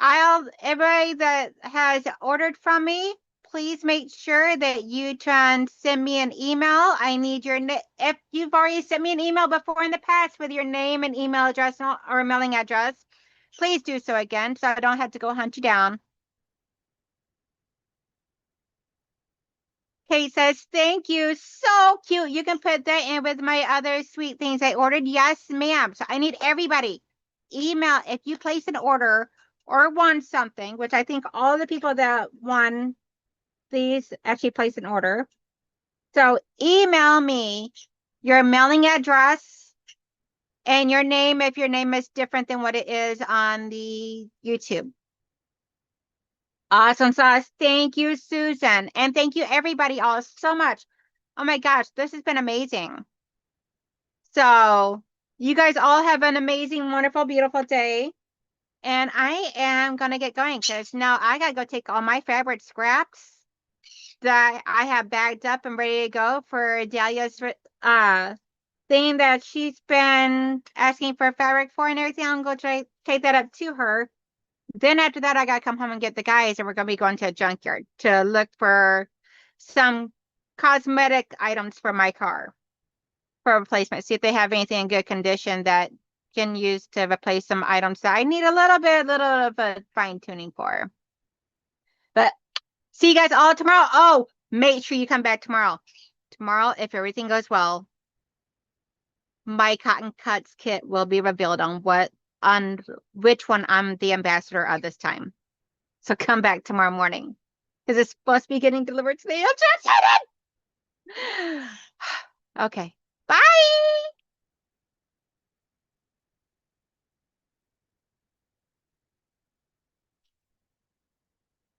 Everybody that has ordered from me, please make sure that you try and send me an email. I need your if you've already sent me an email before in the past with your name and email address or mailing address, please do so again so I don't have to go hunt you down. Kate says, thank you. So cute. You can put that in with my other sweet things I ordered. Yes, ma'am. So I need everybody. Email if you place an order or want something, which I think all the people that won these actually place an order. So email me your mailing address and your name if your name is different than what it is on the YouTube. Awesome sauce. Thank you, Susan. And thank you, everybody, all so much. Oh my gosh, this has been amazing. So you guys all have an amazing, wonderful, beautiful day. And I am going to get going because now I got to go take all my fabric scraps that I have bagged up and ready to go for Dahlia's thing that she's been asking for fabric for and everything. I'm going to take that up to her. Then after that, I got to come home and get the guys, and we're going to be going to a junkyard to look for some cosmetic items for my car for replacement. See if they have anything in good condition that can use to replace some items that I need a little of a fine tuning for. But see you guys all tomorrow. Oh, make sure you come back tomorrow. Tomorrow, if everything goes well, my cotton cuts kit will be revealed on which one I'm the ambassador of this time. So come back tomorrow morning because it's supposed to be getting delivered today. I'm just excited. Okay. Bye.